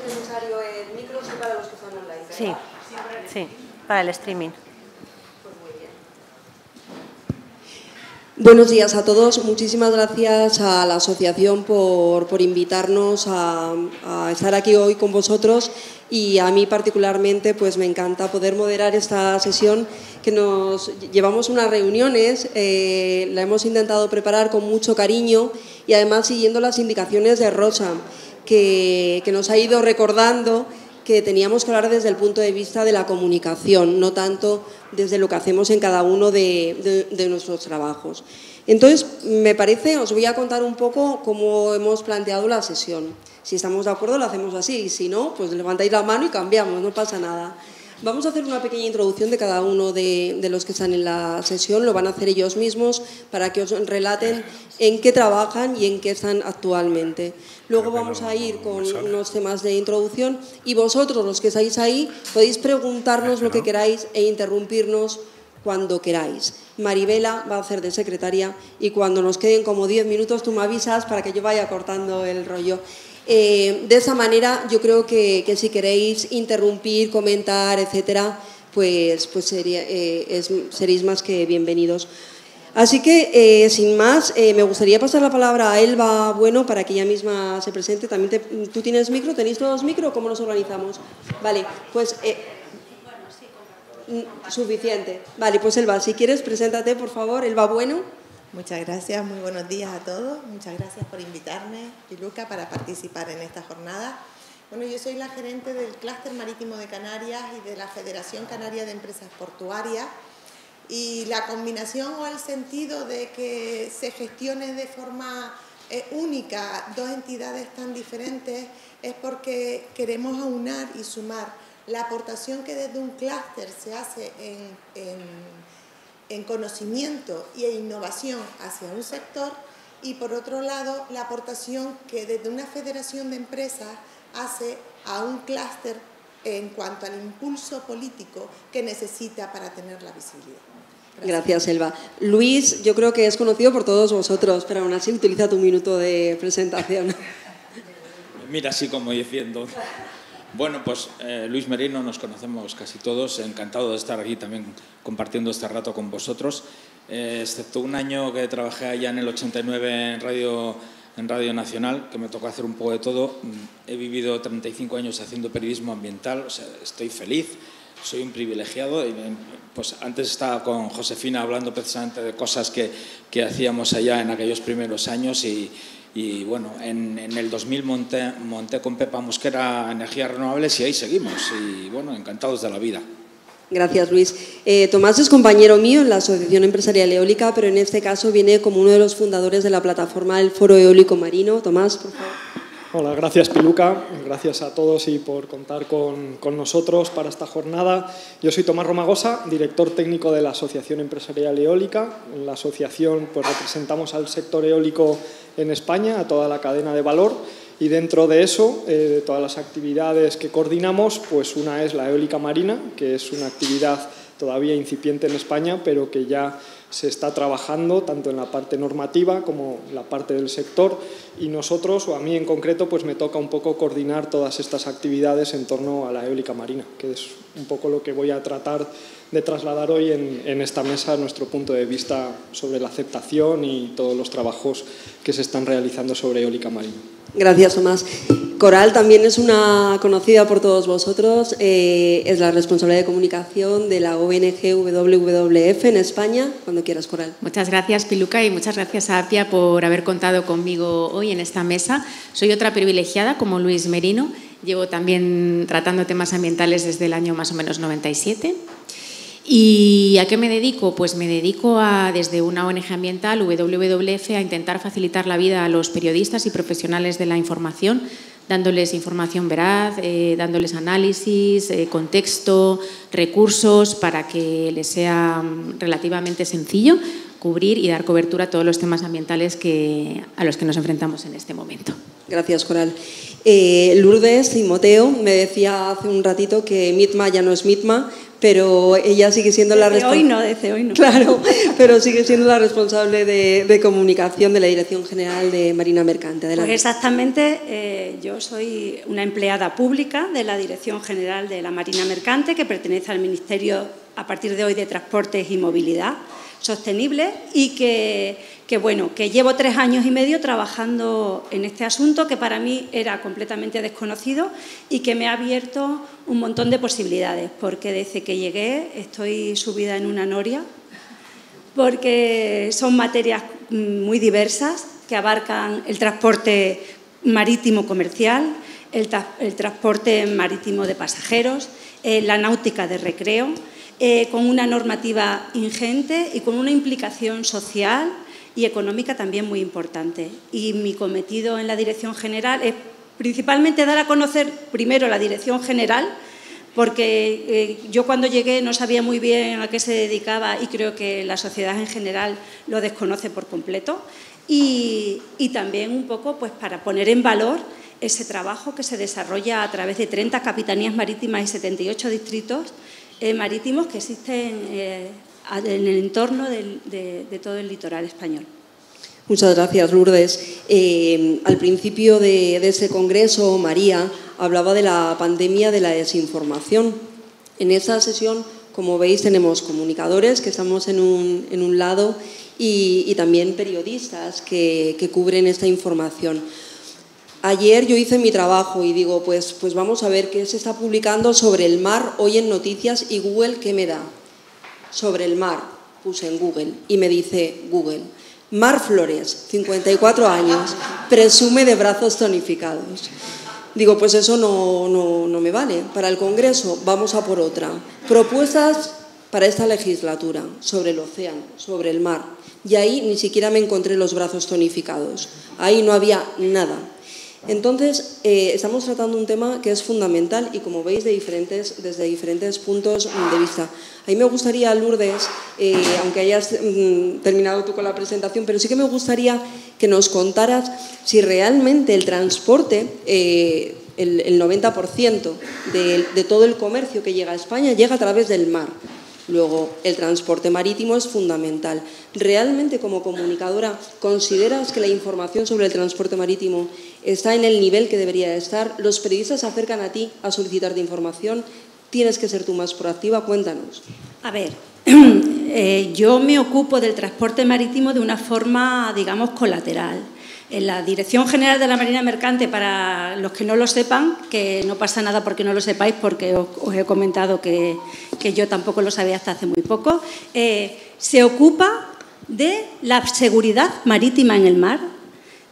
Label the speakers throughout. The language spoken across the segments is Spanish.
Speaker 1: necesario el micro sí para los que están online,
Speaker 2: ¿verdad? Sí, para el streaming.
Speaker 1: Pues muy bien. Buenos días a todos. Muchísimas gracias a la asociación por invitarnos a estar aquí hoy con vosotros, y a mí particularmente pues me encanta poder moderar esta sesión que nos llevamos unas reuniones, la hemos intentado preparar con mucho cariño y además siguiendo las indicaciones de Rosa, que nos ha ido recordando que teníamos que hablar desde el punto de vista de la comunicación, no tanto desde lo que hacemos en cada uno de nuestros trabajos. Entonces, me parece, os voy a contar un poco cómo hemos planteado la sesión. Si estamos de acuerdo, lo hacemos así, y si no, pues levantáis la mano y cambiamos, no pasa nada. Vamos a hacer una pequeña introducción de cada uno de los que están en la sesión, lo van a hacer ellos mismos para que os relaten en qué trabajan y en qué están actualmente. Luego vamos a ir con unos temas de introducción y vosotros, los que estáis ahí, podéis preguntarnos lo que queráis e interrumpirnos cuando queráis. Maribela va a hacer de secretaria y cuando nos queden como 10 minutos tú me avisas para que yo vaya cortando el rollo. De esa manera yo creo que si queréis interrumpir, comentar, etcétera, pues seréis más que bienvenidos. Así que, sin más, me gustaría pasar la palabra a Elba Bueno para que ella misma se presente. También ¿tú tienes micro? ¿Tenéis todos micro? ¿Cómo nos organizamos? Vale, pues... suficiente. Vale, pues Elba, si quieres, preséntate, por favor. Elba Bueno.
Speaker 3: Muchas gracias, muy buenos días a todos. Muchas gracias por invitarme, Piluca, para participar en esta jornada. Bueno, yo soy la gerente del Clúster Marítimo de Canarias y de la Federación Canaria de Empresas Portuarias. Y la combinación o el sentido de que se gestione de forma única dos entidades tan diferentes es porque queremos aunar y sumar la aportación que desde un clúster se hace en conocimiento y en innovación hacia un sector, y por otro lado la aportación que desde una federación de empresas hace a un clúster en cuanto al impulso político que necesita para tener la visibilidad.
Speaker 1: Gracias, Elba. Luis, yo creo que es conocido por todos vosotros, pero aún así utiliza tu minuto de presentación.
Speaker 4: Mira, así como diciendo... Bueno, pues Luis Merino, nos conocemos casi todos, encantado de estar aquí también compartiendo este rato con vosotros, excepto un año que trabajé allá en el 89 en Radio Nacional, que me tocó hacer un poco de todo. He vivido 35 años haciendo periodismo ambiental, o sea, estoy feliz, soy un privilegiado. Y, pues antes estaba con Josefina hablando precisamente de cosas que hacíamos allá en aquellos primeros años y bueno, en el 2000 monté con Pepa Mosquera Energías Renovables y ahí seguimos. Y bueno, encantados de la vida.
Speaker 1: Gracias, Luis. Tomás es compañero mío en la Asociación Empresarial Eólica, pero en este caso viene como uno de los fundadores de la plataforma del Foro Eólico Marino. Tomás, por favor.
Speaker 5: Hola, gracias Piluca, gracias a todos y por contar con nosotros para esta jornada. Yo soy Tomás Romagosa, director técnico de la Asociación Empresarial Eólica. En la asociación pues, representamos al sector eólico en España, a toda la cadena de valor, y dentro de eso, de todas las actividades que coordinamos, pues una es la eólica marina, que es una actividad todavía incipiente en España, pero que ya se está trabajando tanto en la parte normativa como en la parte del sector, y nosotros, o a mí en concreto, pues me toca un poco coordinar todas estas actividades en torno a la eólica marina, que es un poco lo que voy a tratar de trasladar hoy en esta mesa, nuestro punto de vista sobre la aceptación y todos los trabajos que se están realizando sobre eólica marina.
Speaker 1: Gracias, Tomás. Coral también es una conocida por todos vosotros, es la responsable de comunicación de la ONG WWF en España. Cuando quieras, Coral.
Speaker 6: Muchas gracias, Piluca, y muchas gracias a APIA por haber contado conmigo hoy en esta mesa. Soy otra privilegiada, como Luis Merino. Llevo también tratando temas ambientales desde el año más o menos 97. ¿Y a qué me dedico? Pues me dedico desde una ONG ambiental, WWF, a intentar facilitar la vida a los periodistas y profesionales de la información, dándoles información veraz, dándoles análisis, contexto, recursos, para que les sea relativamente sencillo cubrir y dar cobertura a todos los temas ambientales a los que nos enfrentamos en este momento.
Speaker 1: Gracias, Coral. Lourdes Timoteo me decía hace un ratito que Mitma ya no es Mitma, pero ella sigue siendo la responsable.
Speaker 7: Desde hoy no.
Speaker 1: Claro, pero sigue siendo la responsable de comunicación de la Dirección General de Marina Mercante. Adelante.
Speaker 7: Pues exactamente, yo soy una empleada pública de la Dirección General de la Marina Mercante, que pertenece al Ministerio a partir de hoy de Transportes y Movilidad Sostenible, y que llevo 3 años y medio trabajando en este asunto, que para mí era completamente desconocido y que me ha abierto un montón de posibilidades, porque desde que llegué estoy subida en una noria, porque son materias muy diversas que abarcan el transporte marítimo comercial, el transporte marítimo de pasajeros, la náutica de recreo, con una normativa ingente y con una implicación social y económica también muy importante. Y mi cometido en la Dirección General es principalmente dar a conocer primero la Dirección General, porque yo cuando llegué no sabía muy bien a qué se dedicaba y creo que la sociedad en general lo desconoce por completo, y también un poco pues para poner en valor ese trabajo que se desarrolla a través de 30 capitanías marítimas y 78 distritos marítimos que existen en el entorno de todo el litoral español.
Speaker 1: Muchas gracias, Lourdes. Al principio de ese congreso, María hablaba de la pandemia de la desinformación. En esa sesión, como veis, tenemos comunicadores que estamos en un lado y también periodistas que cubren esta información. Ayer yo hice mi trabajo y digo, pues vamos a ver qué se está publicando sobre el mar hoy en noticias, y Google, ¿qué me da? Sobre el mar, puse en Google y me dice Google: Mar Flores, 54 años, presume de brazos tonificados. Digo, pues eso no me vale para el Congreso, vamos a por otra. Propuestas para esta legislatura sobre el océano, sobre el mar. Y ahí ni siquiera me encontré los brazos tonificados, ahí no había nada. Entonces, estamos tratando un tema que es fundamental y, como veis, desde diferentes puntos de vista. A mí me gustaría, Lourdes, aunque hayas terminado tú con la presentación, pero sí que me gustaría que nos contaras si realmente el transporte, el 90% de todo el comercio que llega a España llega a través del mar. Luego, el transporte marítimo es fundamental. ¿Realmente, como comunicadora, consideras que la información sobre el transporte marítimo está en el nivel que debería estar? ¿Los periodistas se acercan a ti a solicitarte información? ¿Tienes que ser tú más proactiva? Cuéntanos.
Speaker 7: A ver, yo me ocupo del transporte marítimo de una forma, digamos, colateral. En la Dirección General de la Marina Mercante, para los que no lo sepan, que no pasa nada porque no lo sepáis, porque os he comentado que yo tampoco lo sabía hasta hace muy poco, se ocupa de la seguridad marítima en el mar,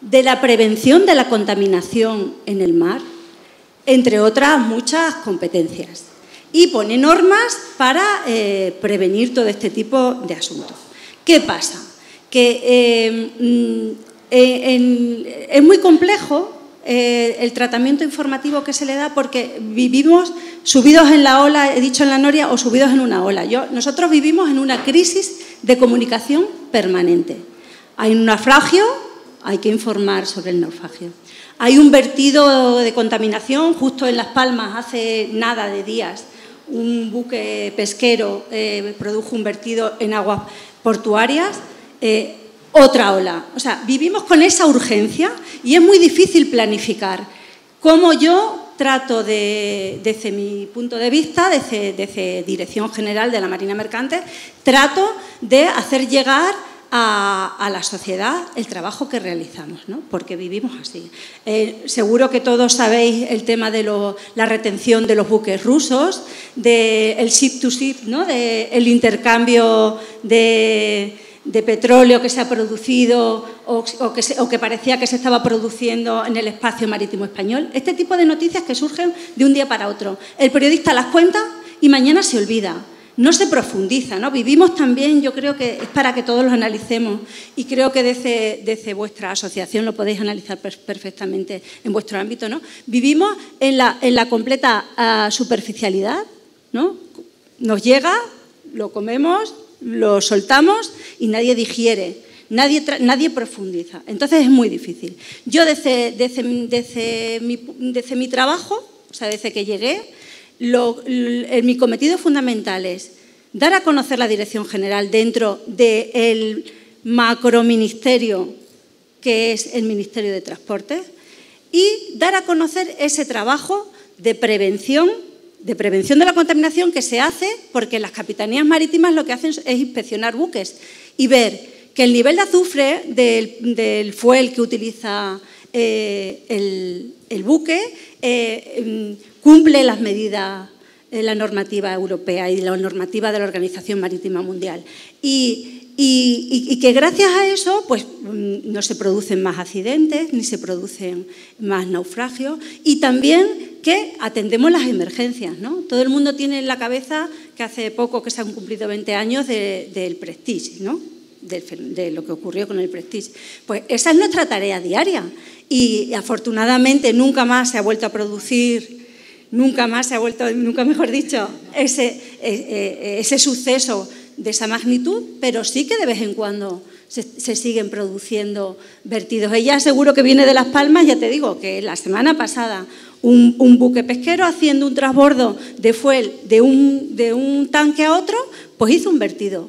Speaker 7: de la prevención de la contaminación en el mar, entre otras muchas competencias, y pone normas para prevenir todo este tipo de asuntos. ¿Qué pasa? Que es muy complejo el tratamiento informativo que se le da, porque vivimos subidos en la ola, he dicho en la noria, o subidos en una ola. Nosotros vivimos en una crisis de comunicación permanente. Hay un naufragio, hay que informar sobre el naufragio. Hay un vertido de contaminación justo en Las Palmas, hace nada de días. Un buque pesquero produjo un vertido en aguas portuarias. Otra ola. O sea, vivimos con esa urgencia y es muy difícil planificar. Cómo yo trato, desde mi punto de vista, desde Dirección General de la Marina Mercante, trato de hacer llegar a la sociedad el trabajo que realizamos, ¿no? Porque vivimos así. Seguro que todos sabéis el tema de la retención de los buques rusos, del ship to ship, ¿no? El intercambio de petróleo que se ha producido o que parecía que se estaba produciendo en el espacio marítimo español. Este tipo de noticias que surgen de un día para otro. El periodista las cuenta y mañana se olvida. No se profundiza, ¿no? Vivimos también, yo creo que es para que todos los analicemos, y creo que desde vuestra asociación lo podéis analizar perfectamente en vuestro ámbito, ¿no? Vivimos en la completa superficialidad, ¿no? Nos llega, lo comemos, lo soltamos y nadie digiere, nadie profundiza. Entonces es muy difícil. Yo desde mi trabajo, o sea, desde que llegué, mi cometido fundamental es dar a conocer la dirección general dentro del macroministerio que es el Ministerio de Transportes y dar a conocer ese trabajo de prevención de la contaminación que se hace porque las capitanías marítimas lo que hacen es inspeccionar buques y ver que el nivel de azufre del fuel que utiliza el buque cumple las medidas, la normativa europea y la normativa de la Organización Marítima Mundial. Y que gracias a eso pues, no se producen más accidentes ni se producen más naufragios y también que atendemos las emergencias, ¿no? Todo el mundo tiene en la cabeza que hace poco que se han cumplido 20 años del Prestige, ¿no? De lo que ocurrió con el Prestige. Pues esa es nuestra tarea diaria y afortunadamente nunca más se ha vuelto a producir, nunca mejor dicho, ese suceso de esa magnitud, pero sí que de vez en cuando se siguen produciendo vertidos. Ella seguro que viene de Las Palmas, ya te digo que la semana pasada un buque pesquero haciendo un transbordo de fuel de un tanque a otro, pues hizo un vertido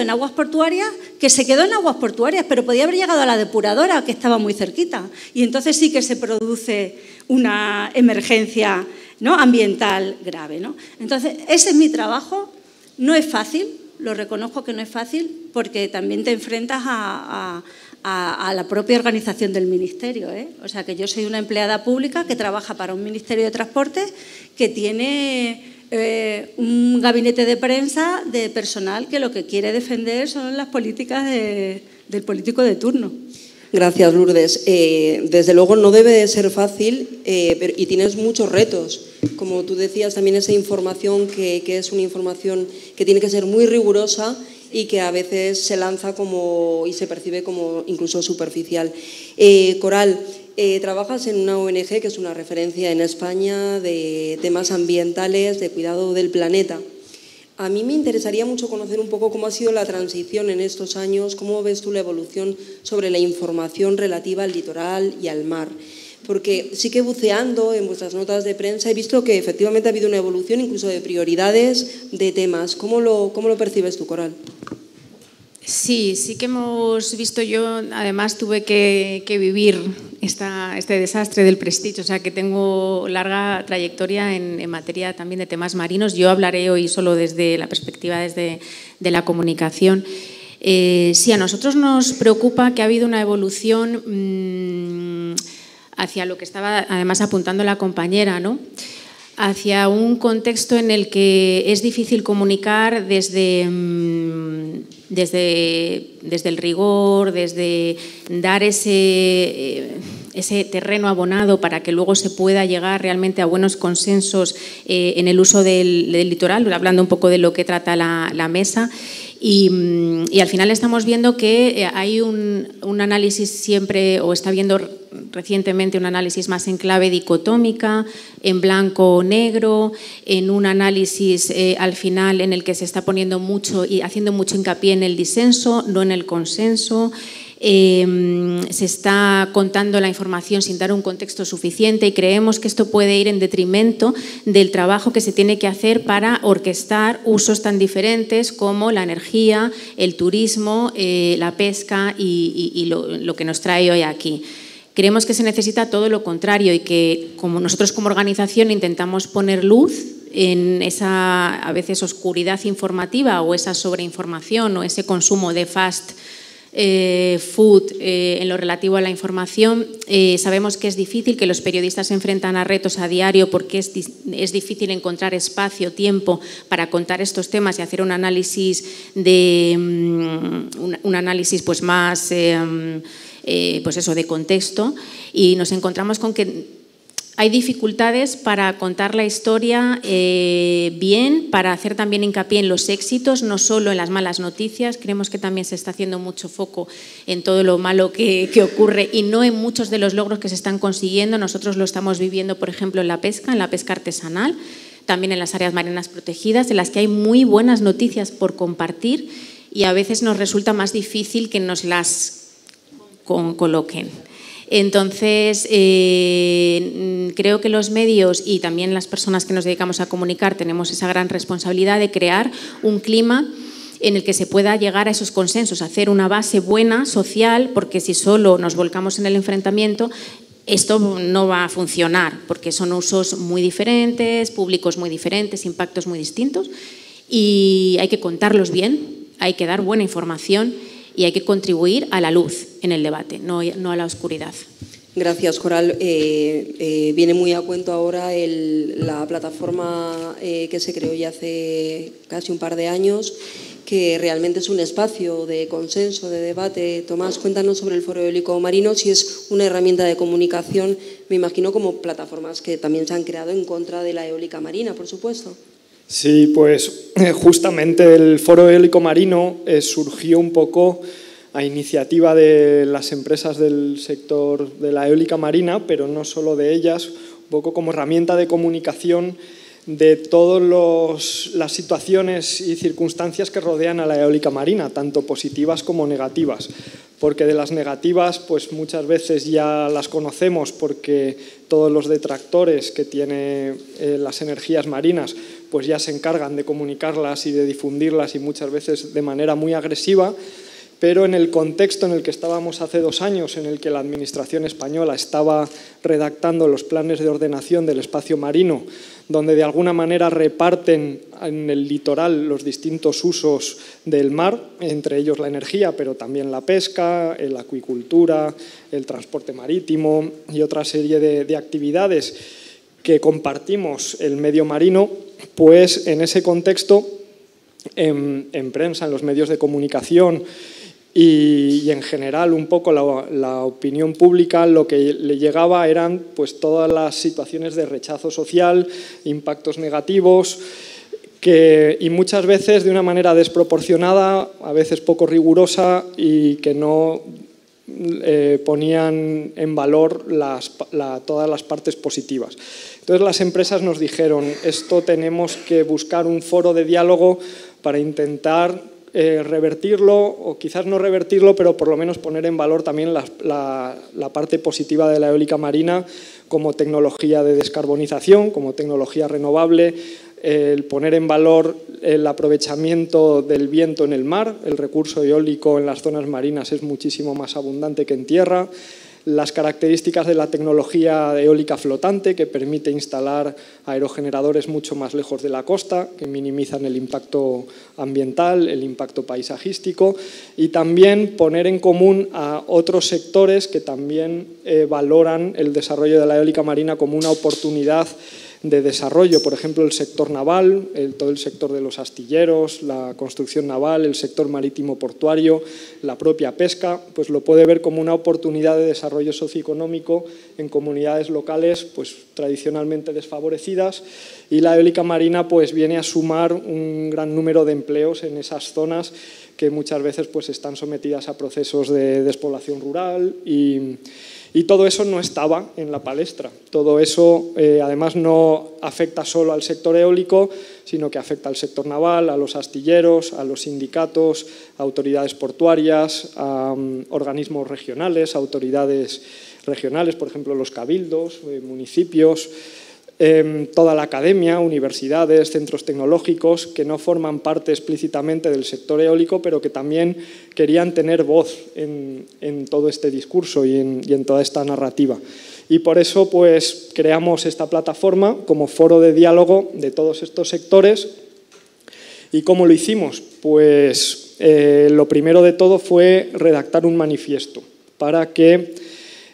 Speaker 7: en aguas portuarias que se quedó en aguas portuarias, pero podía haber llegado a la depuradora que estaba muy cerquita y entonces sí que se produce una emergencia, ¿no?, ambiental grave, ¿no? Entonces ese es mi trabajo. No es fácil, lo reconozco que no es fácil, porque también te enfrentas a la propia organización del ministerio, ¿eh? O sea, que yo soy una empleada pública que trabaja para un ministerio de transportes que tiene un gabinete de prensa de personal que lo que quiere defender son las políticas del político de turno.
Speaker 1: Gracias, Lourdes. Desde luego no debe de ser fácil y tienes muchos retos. Como tú decías, también esa información que es una información que tiene que ser muy rigurosa y que a veces se lanza y se percibe como incluso superficial. Coral, trabajas en una ONG que es una referencia en España de temas ambientales, de cuidado del planeta. A mí me interesaría mucho conocer un poco cómo ha sido la transición en estos años, cómo ves tú la evolución sobre la información relativa al litoral y al mar. Porque sí que buceando en vuestras notas de prensa he visto que efectivamente ha habido una evolución incluso de prioridades, de temas. ¿Cómo lo percibes tú, Coral?
Speaker 6: Sí que hemos visto. Yo además tuve que vivir este desastre del Prestige, o sea que tengo larga trayectoria en materia también de temas marinos. Yo hablaré hoy solo desde la perspectiva de la comunicación. Sí, a nosotros nos preocupa que ha habido una evolución hacia lo que estaba además apuntando la compañera, ¿no?, hacia un contexto en el que es difícil comunicar desde el rigor, desde dar ese terreno abonado para que luego se pueda llegar realmente a buenos consensos en el uso del litoral, hablando un poco de lo que trata la mesa. Y al final estamos viendo que hay un análisis siempre, o está viendo recientemente un análisis más en clave dicotómica, en blanco o negro, en un análisis al final en el que se está poniendo mucho y haciendo mucho hincapié en el disenso, no en el consenso. Se está contando la información sin dar un contexto suficiente y creemos que esto puede ir en detrimento del trabajo que se tiene que hacer para orquestar usos tan diferentes como la energía, el turismo, la pesca y lo que nos trae hoy aquí. Creemos que se necesita todo lo contrario y que nosotros como organización intentamos poner luz en esa a veces oscuridad informativa o esa sobreinformación o ese consumo de fast food en lo relativo a la información. Sabemos que es difícil, que los periodistas se enfrentan a retos a diario porque es difícil encontrar espacio, tiempo para contar estos temas y hacer un análisis pues más pues eso, de contexto, y nos encontramos con que hay dificultades para contar la historia bien, para hacer también hincapié en los éxitos, no solo en las malas noticias. Creemos que también se está haciendo mucho foco en todo lo malo que ocurre y no en muchos de los logros que se están consiguiendo. Nosotros lo estamos viviendo, por ejemplo, en la pesca artesanal, también en las áreas marinas protegidas, en las que hay muy buenas noticias por compartir y a veces nos resulta más difícil que nos las coloquen. Entonces, creo que los medios y también las personas que nos dedicamos a comunicar tenemos esa gran responsabilidad de crear un clima en el que se pueda llegar a esos consensos, hacer una base buena, social, porque si solo nos volcamos en el enfrentamiento, esto no va a funcionar, porque son usos muy diferentes, públicos muy diferentes, impactos muy distintos, y hay que contarlos bien, hay que dar buena información y hay que contribuir a la luz en el debate, no a la oscuridad.
Speaker 1: Gracias, Coral. Viene muy a cuento ahora la plataforma que se creó ya hace casi un par de años, que realmente es un espacio de consenso, de debate. Tomás, cuéntanos sobre el Foro Eólico Marino, si es una herramienta de comunicación, me imagino, como plataformas que también se han creado en contra de la eólica marina, por supuesto.
Speaker 5: Sí, pues justamente el Foro Eólico Marino surgió un poco a iniciativa de las empresas del sector de la eólica marina, pero no solo de ellas, un poco como herramienta de comunicación de todas las situaciones y circunstancias que rodean a la eólica marina, tanto positivas como negativas. Porque de las negativas, pues muchas veces ya las conocemos, porque todos los detractores que tienen las energías marinas pues ya se encargan de comunicarlas y de difundirlas, y muchas veces de manera muy agresiva. Pero en el contexto en el que estábamos hace 2 años, en el que la Administración española estaba redactando los planes de ordenación del espacio marino, donde de alguna manera reparten en el litoral los distintos usos del mar, entre ellos la energía, pero también la pesca, la acuicultura, el transporte marítimo y otra serie de actividades que compartimos el medio marino, pues en ese contexto, en prensa, en los medios de comunicación, y en general un poco la opinión pública, lo que le llegaba eran pues todas las situaciones de rechazo social, impactos negativos, y muchas veces de una manera desproporcionada, a veces poco rigurosa, y que no ponían en valor todas las partes positivas. Entonces las empresas nos dijeron, esto tenemos que buscar un foro de diálogo para intentar revertirlo, o quizás no revertirlo, pero por lo menos poner en valor también la parte positiva de la eólica marina como tecnología de descarbonización, como tecnología renovable, el poner en valor el aprovechamiento del viento en el mar. El recurso eólico en las zonas marinas es muchísimo más abundante que en tierra. Las características de la tecnología eólica flotante, que permite instalar aerogeneradores mucho más lejos de la costa, que minimizan el impacto ambiental, el impacto paisajístico, y también poner en común a otros sectores que también valoran el desarrollo de la eólica marina como una oportunidad de desarrollo, por ejemplo, el sector naval, todo el sector de los astilleros, la construcción naval, el sector marítimo portuario, la propia pesca, pues lo puede ver como una oportunidad de desarrollo socioeconómico en comunidades locales pues tradicionalmente desfavorecidas, y la eólica marina pues viene a sumar un gran número de empleos en esas zonas que muchas veces pues están sometidas a procesos de despoblación rural, y todo eso no estaba en la palestra. Todo eso además no afecta solo al sector eólico, sino que afecta al sector naval, a los astilleros, a los sindicatos, a autoridades portuarias, a organismos regionales, a autoridades regionales, por ejemplo los cabildos, municipios, toda la academia, universidades, centros tecnológicos que no forman parte explícitamente del sector eólico, pero que también querían tener voz en todo este discurso y en toda esta narrativa. Y por eso pues creamos esta plataforma como foro de diálogo de todos estos sectores. ¿Y cómo lo hicimos? Pues lo primero de todo fue redactar un manifiesto para que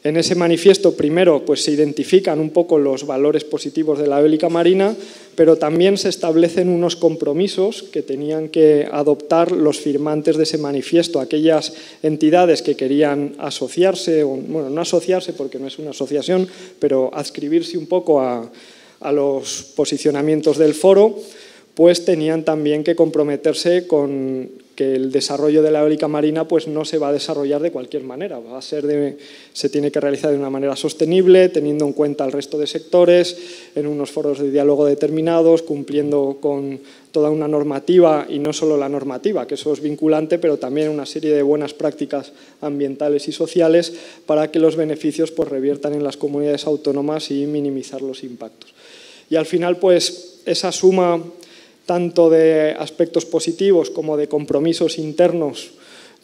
Speaker 5: en ese manifiesto primero pues se identifican un poco los valores positivos de la eólica marina, pero también se establecen unos compromisos que tenían que adoptar los firmantes de ese manifiesto, aquellas entidades que querían asociarse, bueno, no asociarse porque no es una asociación, pero adscribirse un poco a los posicionamientos del foro, pues tenían también que comprometerse con que el desarrollo de la eólica marina pues no se va a desarrollar de cualquier manera, se tiene que realizar de una manera sostenible, teniendo en cuenta el resto de sectores, en unos foros de diálogo determinados, cumpliendo con toda una normativa, y no solo la normativa, que eso es vinculante, pero también una serie de buenas prácticas ambientales y sociales para que los beneficios pues reviertan en las comunidades autónomas y minimizar los impactos. Y al final, pues esa suma tanto de aspectos positivos como de compromisos internos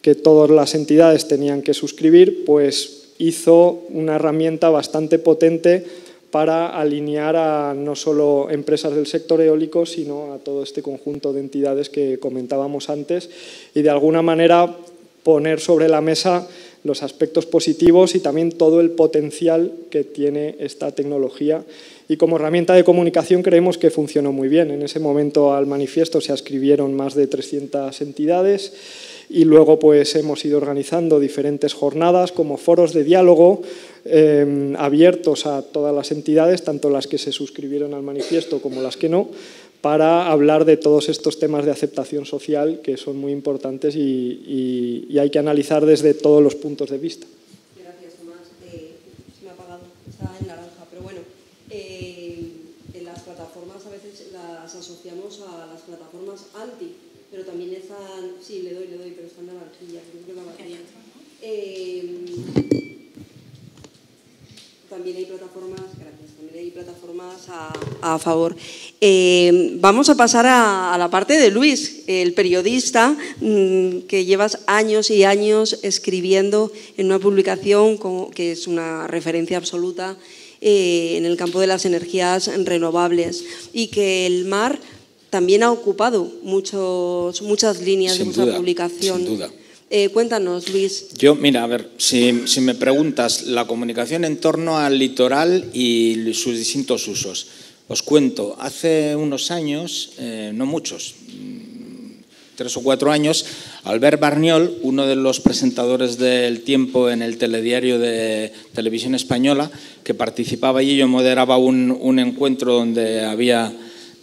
Speaker 5: que todas las entidades tenían que suscribir, pues hizo una herramienta bastante potente para alinear a no solo empresas del sector eólico, sino a todo este conjunto de entidades que comentábamos antes, y de alguna manera poner sobre la mesa los aspectos positivos y también todo el potencial que tiene esta tecnología. Y como herramienta de comunicación creemos que funcionó muy bien. En ese momento al manifiesto se adscribieron más de 300 entidades y luego pues hemos ido organizando diferentes jornadas como foros de diálogo abiertos a todas las entidades, tanto las que se suscribieron al manifiesto como las que no, para hablar de todos estos temas de aceptación social que son muy importantes y hay que analizar desde todos los puntos de vista.
Speaker 1: Gracias, Tomás. Se me ha apagado, está en naranja, pero bueno, en las plataformas a veces las asociamos a las plataformas anti, pero también están, sí, le doy, pero están naranjillas, creo que la batería. También hay plataformas, gracias, también hay plataformas a favor. Vamos a pasar a la parte de Luis, el periodista que llevas años y años escribiendo en una publicación que es una referencia absoluta en el campo de las energías renovables y que el mar también ha ocupado muchas líneas de vuestra publicación.
Speaker 4: Sin duda.
Speaker 1: Cuéntanos, Luis.
Speaker 4: Yo, mira, a ver, si me preguntas la comunicación en torno al litoral y sus distintos usos, os cuento, hace unos años, no muchos, 3 o 4 años, Albert Barniol, uno de los presentadores del Tiempo en el telediario de Televisión Española, que participaba allí, yo moderaba un encuentro donde había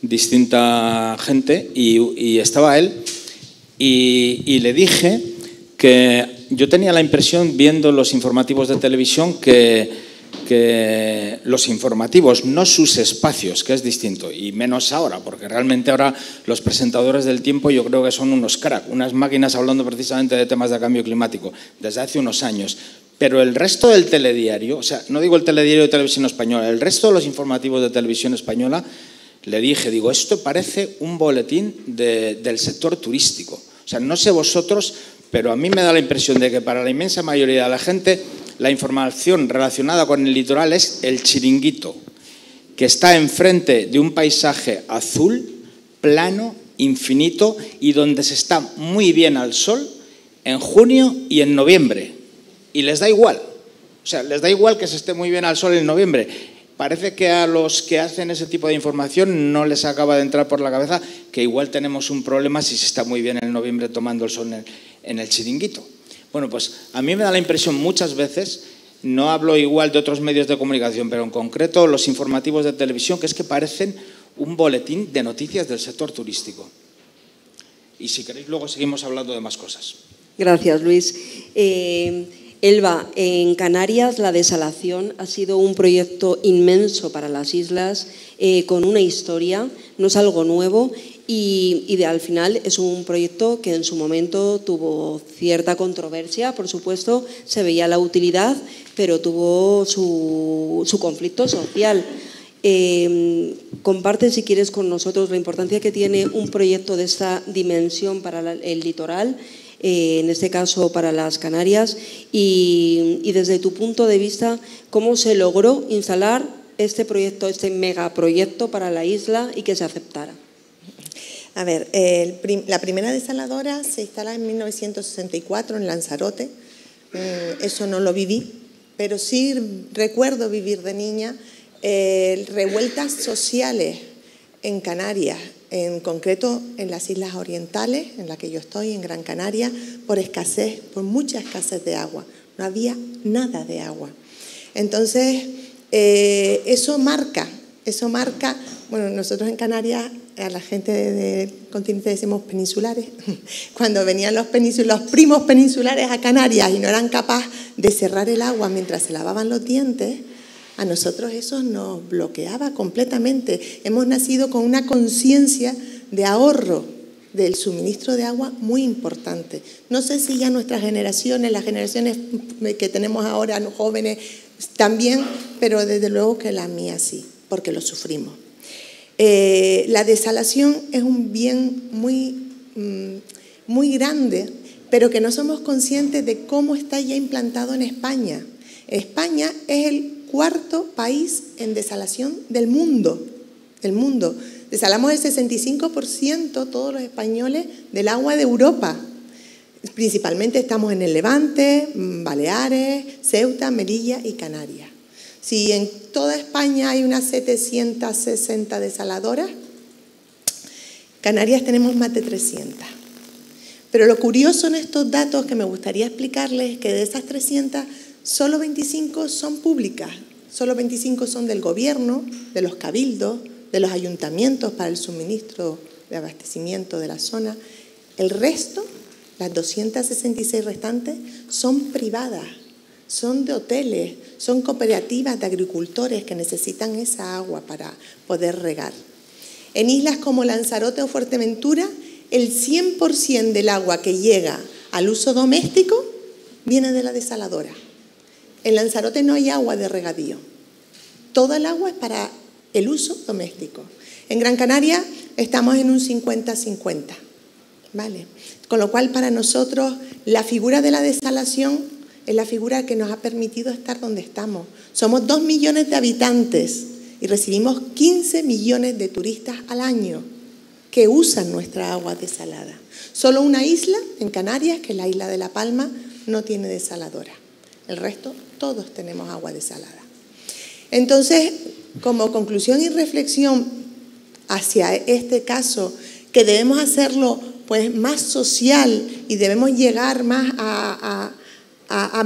Speaker 4: distinta gente y estaba él, y le dije que yo tenía la impresión, viendo los informativos de televisión, que los informativos, no sus espacios, que es distinto, y menos ahora, porque realmente ahora los presentadores del Tiempo yo creo que son unos crack, unas máquinas hablando precisamente de temas de cambio climático, desde hace unos años. Pero el resto del telediario, o sea, no digo el telediario de Televisión Española, el resto de los informativos de Televisión Española, le dije, digo, esto parece un boletín del sector turístico. O sea, no sé vosotros, pero a mí me da la impresión de que para la inmensa mayoría de la gente la información relacionada con el litoral es el chiringuito, que está enfrente de un paisaje azul, plano, infinito y donde se está muy bien al sol en junio y en noviembre. Y les da igual, o sea, les da igual que se esté muy bien al sol en noviembre. Parece que a los que hacen ese tipo de información no les acaba de entrar por la cabeza que igual tenemos un problema si se está muy bien en noviembre tomando el sol en el chiringuito. Bueno, pues a mí me da la impresión muchas veces, no hablo igual de otros medios de comunicación, pero en concreto los informativos de televisión, que es que parecen un boletín de noticias del sector turístico. Y si queréis luego seguimos hablando de más cosas.
Speaker 1: Gracias, Luis. Elba, en Canarias la desalación ha sido un proyecto inmenso para las islas, con una historia, no es algo nuevo y al final es un proyecto que en su momento tuvo cierta controversia, por supuesto, se veía la utilidad, pero tuvo su conflicto social. Comparte, si quieres, con nosotros la importancia que tiene un proyecto de esta dimensión para el litoral, en este caso para las Canarias, y desde tu punto de vista, ¿cómo se logró instalar este proyecto, este megaproyecto para la isla y que se aceptara?
Speaker 3: A ver, la primera desaladora se instala en 1964 en Lanzarote. Eso no lo viví, pero sí recuerdo vivir de niña revueltas sociales en Canarias, en concreto en las islas orientales, en la que yo estoy, en Gran Canaria, por mucha escasez de agua. No había nada de agua. Entonces, eso marca Eso marca, bueno, nosotros en Canarias, a la gente del continente decimos peninsulares, cuando venían los primos peninsulares a Canarias y no eran capaces de cerrar el agua mientras se lavaban los dientes, a nosotros eso nos bloqueaba completamente. Hemos nacido con una conciencia de ahorro del suministro de agua muy importante. No sé si ya nuestras generaciones, las generaciones que tenemos ahora, los jóvenes, también, pero desde luego que la mía sí, porque lo sufrimos. La desalación es un bien muy grande, pero que no somos conscientes de cómo está ya implantado en España. España es el cuarto país en desalación del mundo. Desalamos el 65% todos los españoles del agua de Europa. Principalmente estamos en el Levante, Baleares, Ceuta, Melilla y Canarias. Si en toda España hay unas 760 desaladoras, Canarias tenemos más de 300. Pero lo curioso en estos datos que me gustaría explicarles es que de esas 300, solo 25 son públicas, solo 25 son del gobierno, de los cabildos, de los ayuntamientos para el suministro de abastecimiento de la zona. El resto, las 266 restantes, son privadas, son de hoteles, son cooperativas de agricultores que necesitan esa agua para poder regar. En islas como Lanzarote o Fuerteventura, el 100% del agua que llega al uso doméstico viene de la desaladora. En Lanzarote no hay agua de regadío. Toda el agua es para el uso doméstico. En Gran Canaria estamos en un 50-50, ¿vale? Con lo cual, para nosotros, la figura de la desalación es la figura que nos ha permitido estar donde estamos. Somos 2 millones de habitantes y recibimos 15 millones de turistas al año que usan nuestra agua desalada. Solo una isla en Canarias, que es la isla de La Palma, no tiene desaladora. El resto, todos tenemos agua desalada. Entonces, como conclusión y reflexión hacia este caso, que debemos hacerlo pues más social y debemos llegar más a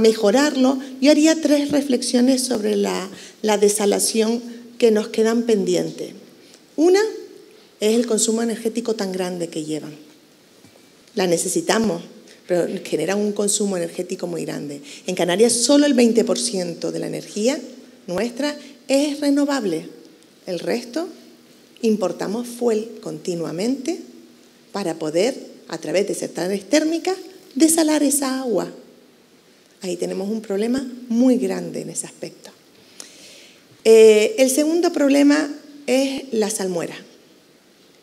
Speaker 3: mejorarlo, yo haría 3 reflexiones sobre la desalación que nos quedan pendientes. Una es el consumo energético tan grande que llevan. La necesitamos, pero generan un consumo energético muy grande. En Canarias solo el 20% de la energía nuestra es renovable. El resto importamos fuel continuamente para poder, a través de centrales térmicas, desalar esa agua. Ahí tenemos un problema muy grande en ese aspecto. El segundo problema es la salmuera.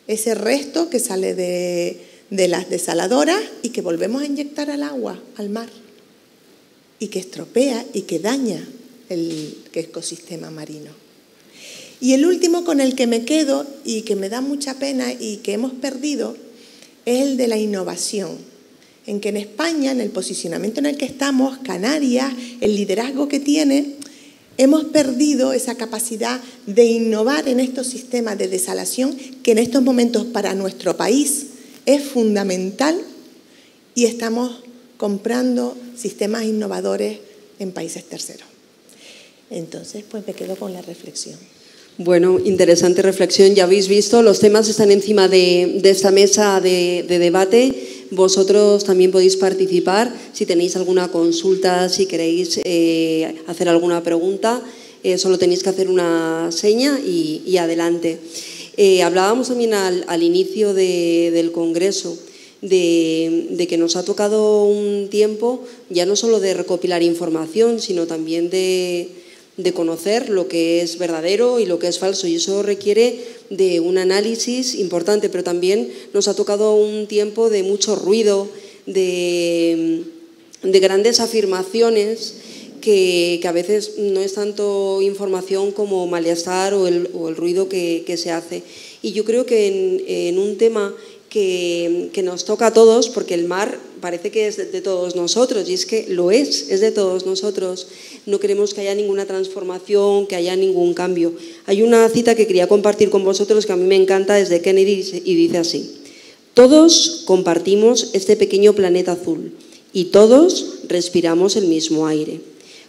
Speaker 3: Ese resto que sale de las desaladoras y que volvemos a inyectar al agua, al mar, y que estropea y que daña el ecosistema marino. Y el último con el que me quedo y que me da mucha pena y que hemos perdido es el de la innovación. En que en España, en el posicionamiento en el que estamos, Canarias, el liderazgo que tiene, hemos perdido esa capacidad de innovar en estos sistemas de desalación que en estos momentos para nuestro país es fundamental, y estamos comprando sistemas innovadores en países terceros. Entonces, pues me quedo con la reflexión.
Speaker 1: Bueno, interesante reflexión. Ya habéis visto, los temas están encima de esta mesa de debate. Vosotros también podéis participar. Si tenéis alguna consulta, si queréis hacer alguna pregunta, solo tenéis que hacer una seña y adelante. Hablábamos también al inicio del Congreso de que nos ha tocado un tiempo ya no solo de recopilar información, sino también de conocer lo que es verdadero y lo que es falso, y eso requiere de un análisis importante, pero también nos ha tocado un tiempo de mucho ruido, de grandes afirmaciones que a veces no es tanto información como malestar o el ruido que se hace. Y yo creo que en un tema que nos toca a todos, porque el mar parece que es de todos nosotros, y es que lo es de todos nosotros. No queremos que haya ninguna transformación, que haya ningún cambio. Hay una cita que quería compartir con vosotros que a mí me encanta, es de Kennedy, y dice así: todos compartimos este pequeño planeta azul y todos respiramos el mismo aire.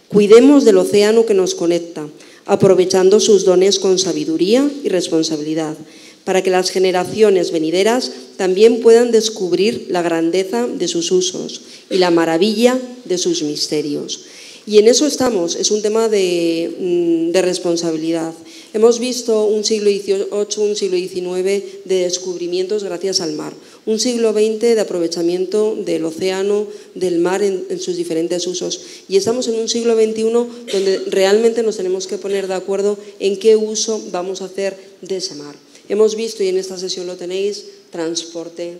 Speaker 1: Cuidemos del océano que nos conecta, aprovechando sus dones con sabiduría y responsabilidad, para que las generaciones venideras también puedan descubrir la grandeza de sus usos y la maravilla de sus misterios. Y en eso estamos, es un tema de responsabilidad. Hemos visto un siglo XVIII, un siglo XIX de descubrimientos gracias al mar, un siglo XX de aprovechamiento del océano, del mar en sus diferentes usos. Y estamos en un siglo XXI donde realmente nos tenemos que poner de acuerdo en qué uso vamos a hacer de ese mar. Hemos visto, y en esta sesión lo tenéis, transporte,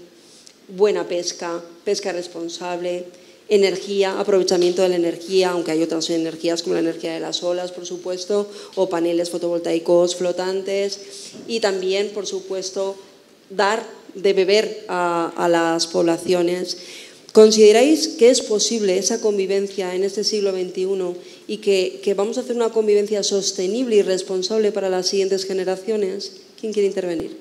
Speaker 1: buena pesca, pesca responsable, energía, aprovechamiento de la energía, aunque hay otras energías como la energía de las olas, por supuesto, o paneles fotovoltaicos flotantes, y también, por supuesto, dar de beber a las poblaciones. ¿Consideráis que es posible esa convivencia en este siglo XXI y que vamos a hacer una convivencia sostenible y responsable para las siguientes generaciones? ¿Quién quiere intervenir?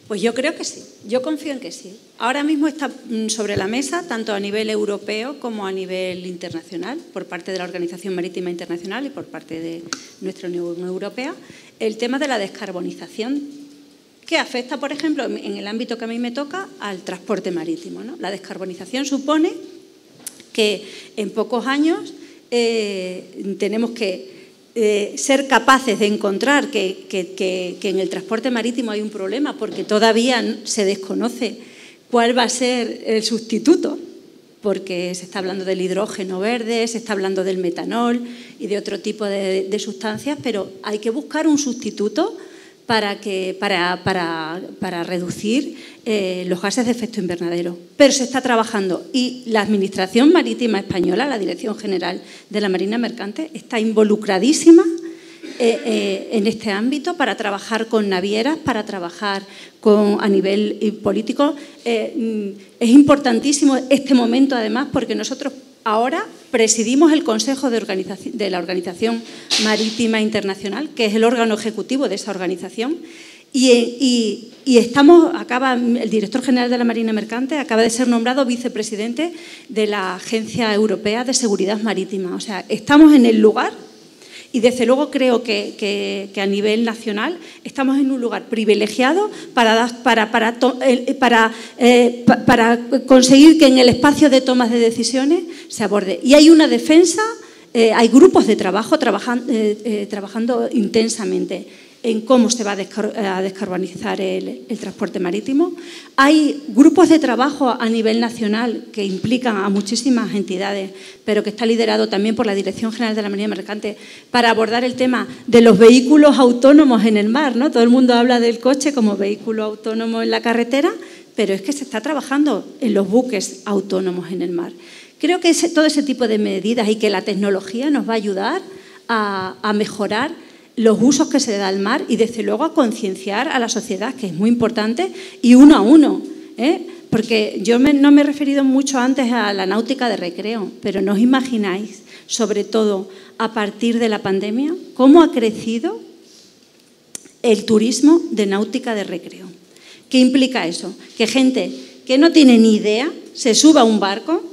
Speaker 7: Pues yo creo que sí, yo confío en que sí. Ahora mismo está sobre la mesa, tanto a nivel europeo como a nivel internacional, por parte de la Organización Marítima Internacional y por parte de nuestra Unión Europea, el tema de la descarbonización, que afecta, por ejemplo, en el ámbito que a mí me toca, al transporte marítimo, ¿no? La descarbonización supone que en pocos años tenemos que ser capaces de encontrar que en el transporte marítimo hay un problema porque todavía se desconoce cuál va a ser el sustituto, porque se está hablando del hidrógeno verde, se está hablando del metanol y de otro tipo de sustancias, pero hay que buscar un sustituto para reducir los gases de efecto invernadero. Pero se está trabajando y la Administración Marítima Española, la Dirección General de la Marina Mercante, está involucradísima en este ámbito para trabajar con navieras, para trabajar a nivel político. Es importantísimo este momento, además, porque nosotros ahora presidimos el Consejo de la Organización Marítima Internacional, que es el órgano ejecutivo de esa organización, y el director general de la Marina Mercante acaba de ser nombrado vicepresidente de la Agencia Europea de Seguridad Marítima. O sea, estamos en el lugar y desde luego creo que a nivel nacional estamos en un lugar privilegiado para conseguir que en el espacio de tomas de decisiones se aborde. Y hay una defensa, hay grupos de trabajo trabajando intensamente en cómo se va a descarbonizar el transporte marítimo. Hay grupos de trabajo a nivel nacional que implican a muchísimas entidades, pero que está liderado también por la Dirección General de la Marina Mercante para abordar el tema de los vehículos autónomos en el mar, ¿no? Todo el mundo habla del coche como vehículo autónomo en la carretera, pero es que se está trabajando en los buques autónomos en el mar. Creo que todo ese tipo de medidas y que la tecnología nos va a ayudar a mejorar los usos que se le da al mar y, desde luego, a concienciar a la sociedad, que es muy importante, y uno a uno, porque yo no me he referido mucho antes a la náutica de recreo, pero ¿no os imagináis, sobre todo a partir de la pandemia, cómo ha crecido el turismo de náutica de recreo? ¿Qué implica eso? Que gente que no tiene ni idea se suba a un barco,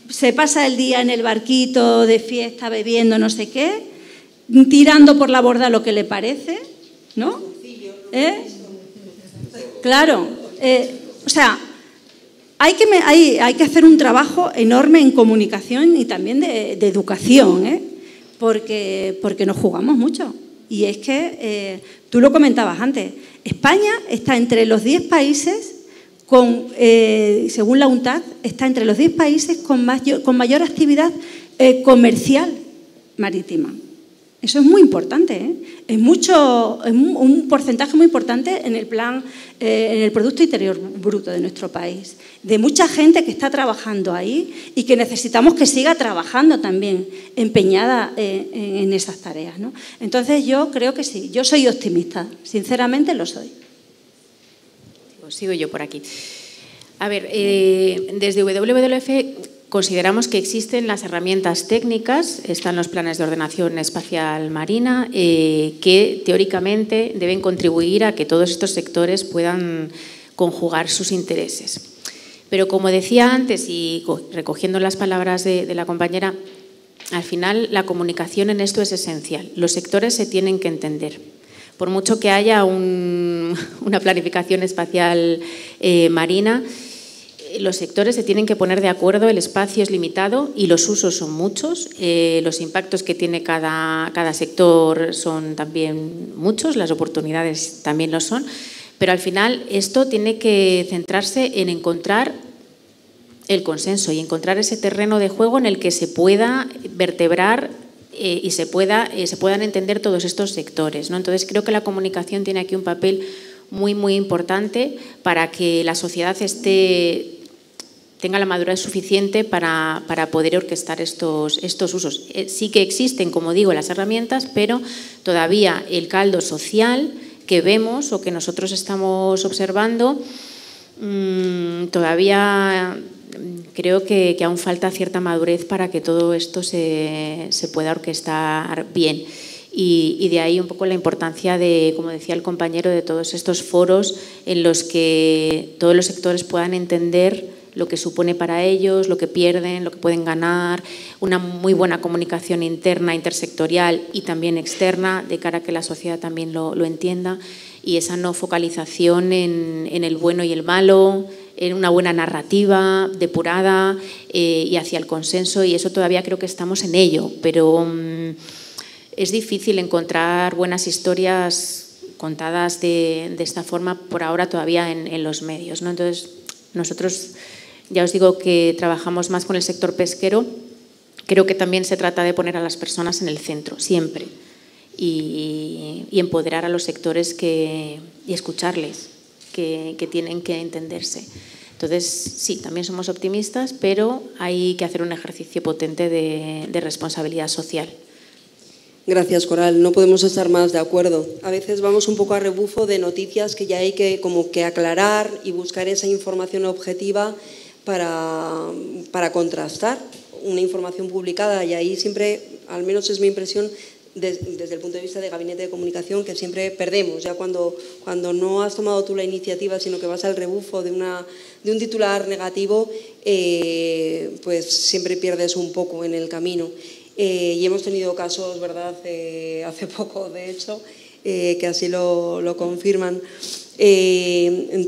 Speaker 7: se pasa el día en el barquito de fiesta, bebiendo no sé qué, tirando por la borda lo que le parece, ¿no? Claro, o sea, hay que hacer un trabajo enorme en comunicación y también de educación, porque nos jugamos mucho. Y es que, tú lo comentabas antes, España está entre los 10 países, según la UNTAD, está entre los 10 países con mayor actividad comercial marítima. Eso es muy importante, es un porcentaje muy importante en el Producto Interior Bruto de nuestro país, de mucha gente que está trabajando ahí y que necesitamos que siga trabajando también, empeñada en esas tareas, ¿no? Entonces yo creo que sí, yo soy optimista, sinceramente lo soy.
Speaker 6: Sigo yo por aquí. A ver, desde WWF consideramos que existen las herramientas técnicas, están los planes de ordenación espacial marina, que teóricamente deben contribuir a que todos estos sectores puedan conjugar sus intereses. Pero como decía antes, y recogiendo las palabras de la compañera, Al final, la comunicación en esto es esencial. Los sectores se tienen que entender. Por mucho que haya una planificación espacial marina, los sectores se tienen que poner de acuerdo, el espacio es limitado y los usos son muchos, los impactos que tiene cada sector son también muchos, las oportunidades también lo son, pero al final esto tiene que centrarse en encontrar el consenso y encontrar ese terreno de juego en el que se pueda vertebrar y se puedan entender todos estos sectores, ¿no? Entonces creo que la comunicación tiene aquí un papel muy, muy importante para que la sociedad tenga la madurez suficiente para poder orquestar estos usos. Sí que existen, como digo, las herramientas, pero todavía el caldo social que vemos o que nosotros estamos observando, todavía creo que aún falta cierta madurez para que todo esto se pueda orquestar bien. Y de ahí un poco la importancia de, como decía el compañero, de todos estos foros en los que todos los sectores puedan entender lo que supone para ellos, lo que pierden, lo que pueden ganar, una muy buena comunicación interna, intersectorial y también externa, de cara a que la sociedad también lo entienda, y esa no focalización en el bueno y el malo, en una buena narrativa depurada y hacia el consenso, y eso todavía creo que estamos en ello, pero es difícil encontrar buenas historias contadas de esta forma por ahora todavía en los medios, ¿no? Entonces, nosotros ya os digo que trabajamos más con el sector pesquero. Creo que también se trata de poner a las personas en el centro, siempre, y empoderar a los sectores y escucharles, que tienen que entenderse. Entonces, sí, también somos optimistas, pero hay que hacer un ejercicio potente de responsabilidad social.
Speaker 1: Gracias, Coral. No podemos estar más de acuerdo. A veces vamos un poco a rebufo de noticias que ya hay que como que aclarar y buscar esa información objetiva para contrastar una información publicada, y ahí siempre, al menos es mi impresión, desde el punto de vista de gabinete de comunicación, que siempre perdemos, ya cuando no has tomado tú la iniciativa, sino que vas al rebufo de un titular negativo, pues siempre pierdes un poco en el camino. Y hemos tenido casos, ¿verdad?, hace poco, de hecho, que así lo confirman.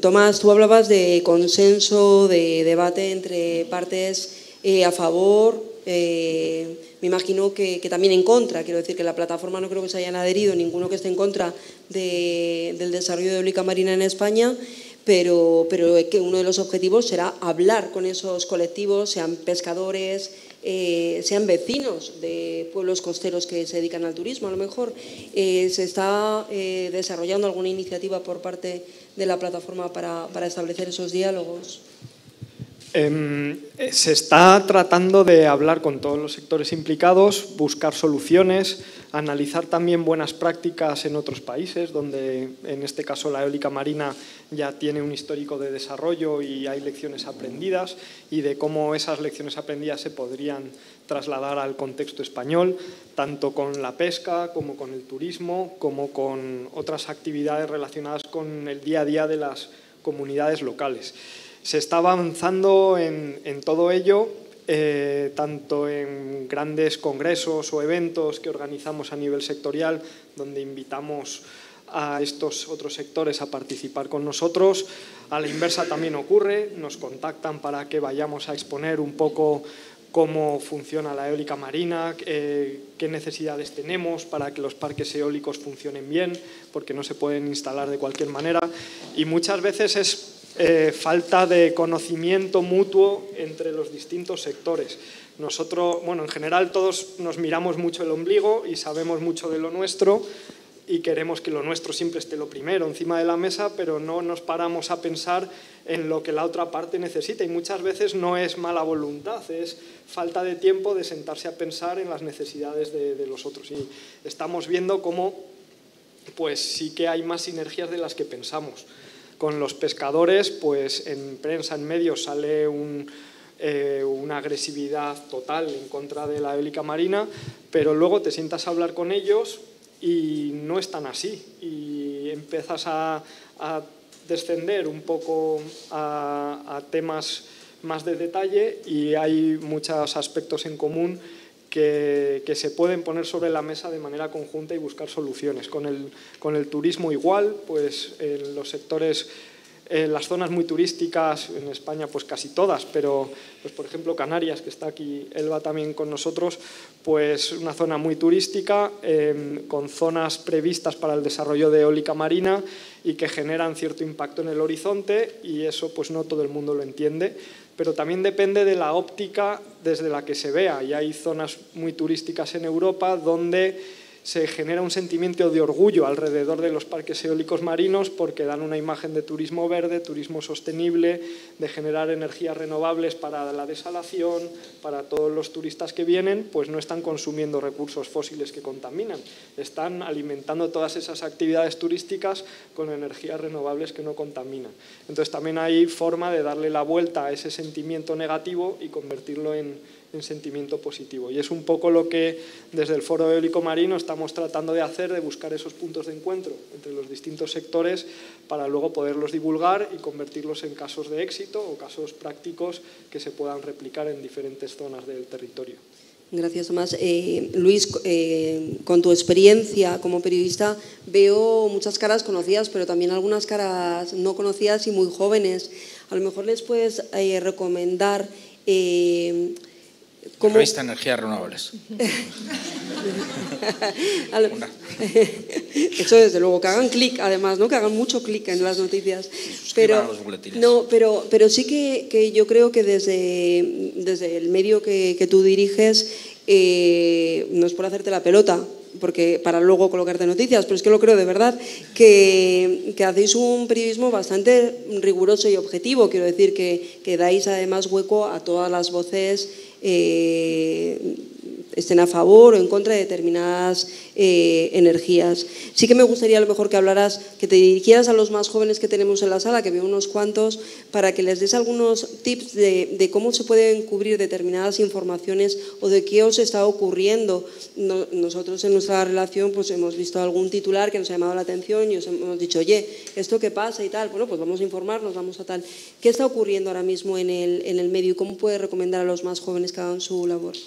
Speaker 1: Tomás, tú hablabas de consenso, de debate entre partes a favor, me imagino que también en contra. Quiero decir que la plataforma no creo que se hayan adherido ninguno que esté en contra del desarrollo de eólica marina en España, pero que uno de los objetivos será hablar con esos colectivos, sean pescadores, sean vecinos de pueblos costeros que se dedican al turismo. A lo mejor se está desarrollando alguna iniciativa por parte de la plataforma para establecer esos diálogos.
Speaker 5: Se está tratando de hablar con todos los sectores implicados, buscar soluciones, analizar también buenas prácticas en otros países, donde en este caso la eólica marina ya tiene un histórico de desarrollo y hay lecciones aprendidas, y de cómo esas lecciones aprendidas se podrían trasladar al contexto español, tanto con la pesca como con el turismo, como con otras actividades relacionadas con el día a día de las comunidades locales. Se está avanzando en todo ello, tanto en grandes congresos o eventos que organizamos a nivel sectorial, donde invitamos a estos otros sectores a participar con nosotros. A la inversa también ocurre, nos contactan para que vayamos a exponer un poco cómo funciona la eólica marina, qué necesidades tenemos para que los parques eólicos funcionen bien, porque no se pueden instalar de cualquier manera, y muchas veces es falta de conocimiento mutuo entre los distintos sectores. Nosotros, bueno, en general todos nos miramos mucho el ombligo y sabemos mucho de lo nuestro y queremos que lo nuestro siempre esté lo primero encima de la mesa, pero no nos paramos a pensar en lo que la otra parte necesita, y muchas veces no es mala voluntad, es falta de tiempo de sentarse a pensar en las necesidades de los otros. Y estamos viendo cómo pues sí que hay más sinergias de las que pensamos. Con los pescadores, pues en prensa, en medios, sale una agresividad total en contra de la eólica marina, pero luego te sientas a hablar con ellos y no es tan así, y empiezas a descender un poco a temas más de detalle, y hay muchos aspectos en común que se pueden poner sobre la mesa de manera conjunta y buscar soluciones. Con el turismo igual, pues en los sectores, en las zonas muy turísticas, en España pues casi todas, pero pues por ejemplo Canarias, que está aquí Elba también con nosotros, pues una zona muy turística, con zonas previstas para el desarrollo de eólica marina y que generan cierto impacto en el horizonte, y eso pues no todo el mundo lo entiende, pero también depende de la óptica desde la que se vea, y hay zonas muy turísticas en Europa donde se genera un sentimiento de orgullo alrededor de los parques eólicos marinos porque dan una imagen de turismo verde, turismo sostenible, de generar energías renovables para la desalación, para todos los turistas que vienen, pues no están consumiendo recursos fósiles que contaminan, están alimentando todas esas actividades turísticas con energías renovables que no contaminan. Entonces también hay forma de darle la vuelta a ese sentimiento negativo y convertirlo en sentimiento positivo. Y es un poco lo que desde el Foro Eólico Marino estamos tratando de hacer, de buscar esos puntos de encuentro entre los distintos sectores para luego poderlos divulgar y convertirlos en casos de éxito o casos prácticos que se puedan replicar en diferentes zonas del territorio.
Speaker 1: Gracias, Tomás. Luis, con tu experiencia como periodista veo muchas caras conocidas, pero también algunas caras no conocidas y muy jóvenes. A lo mejor les puedes recomendar
Speaker 4: ¿cómo? Revista Energías Renovables.
Speaker 1: Eso desde luego, que hagan clic además, ¿no? Que hagan mucho clic en las noticias.
Speaker 4: Suscriban a los boletines.
Speaker 1: No, pero sí que yo creo que desde el medio que tú diriges, no es por hacerte la pelota, porque para luego colocarte noticias, pero es que lo creo de verdad, que hacéis un periodismo bastante riguroso y objetivo. Quiero decir que dais además hueco a todas las voces, estén a favor o en contra de determinadas energías. Sí que me gustaría a lo mejor que hablaras, que te dirigieras a los más jóvenes que tenemos en la sala, que veo unos cuantos, para que les des algunos tips de cómo se pueden cubrir determinadas informaciones o de qué os está ocurriendo. Nosotros en nuestra relación pues hemos visto algún titular que nos ha llamado la atención y os hemos dicho, oye, ¿esto qué pasa y tal? Bueno, pues vamos a informarnos, vamos a tal. ¿Qué está ocurriendo ahora mismo en el medio y cómo puedes recomendar a los más jóvenes que hagan su labor?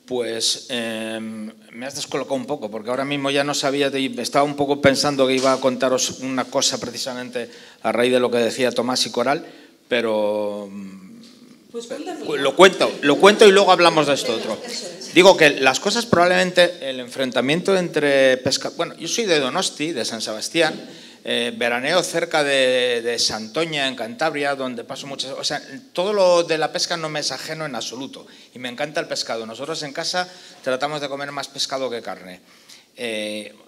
Speaker 4: Pues me has descolocado un poco, porque ahora mismo ya no sabía, estaba un poco pensando que iba a contaros una cosa precisamente a raíz de lo que decía Tomás y Coral, pero pues lo cuento y luego hablamos de esto otro. Digo que las cosas probablemente, el enfrentamiento entre pescadores... Bueno, yo soy de Donosti, de San Sebastián, veraneo cerca de Santoña, en Cantabria, donde paso muchas... O sea, todo lo de la pesca no me es ajeno en absoluto y me encanta el pescado. Nosotros en casa tratamos de comer más pescado que carne.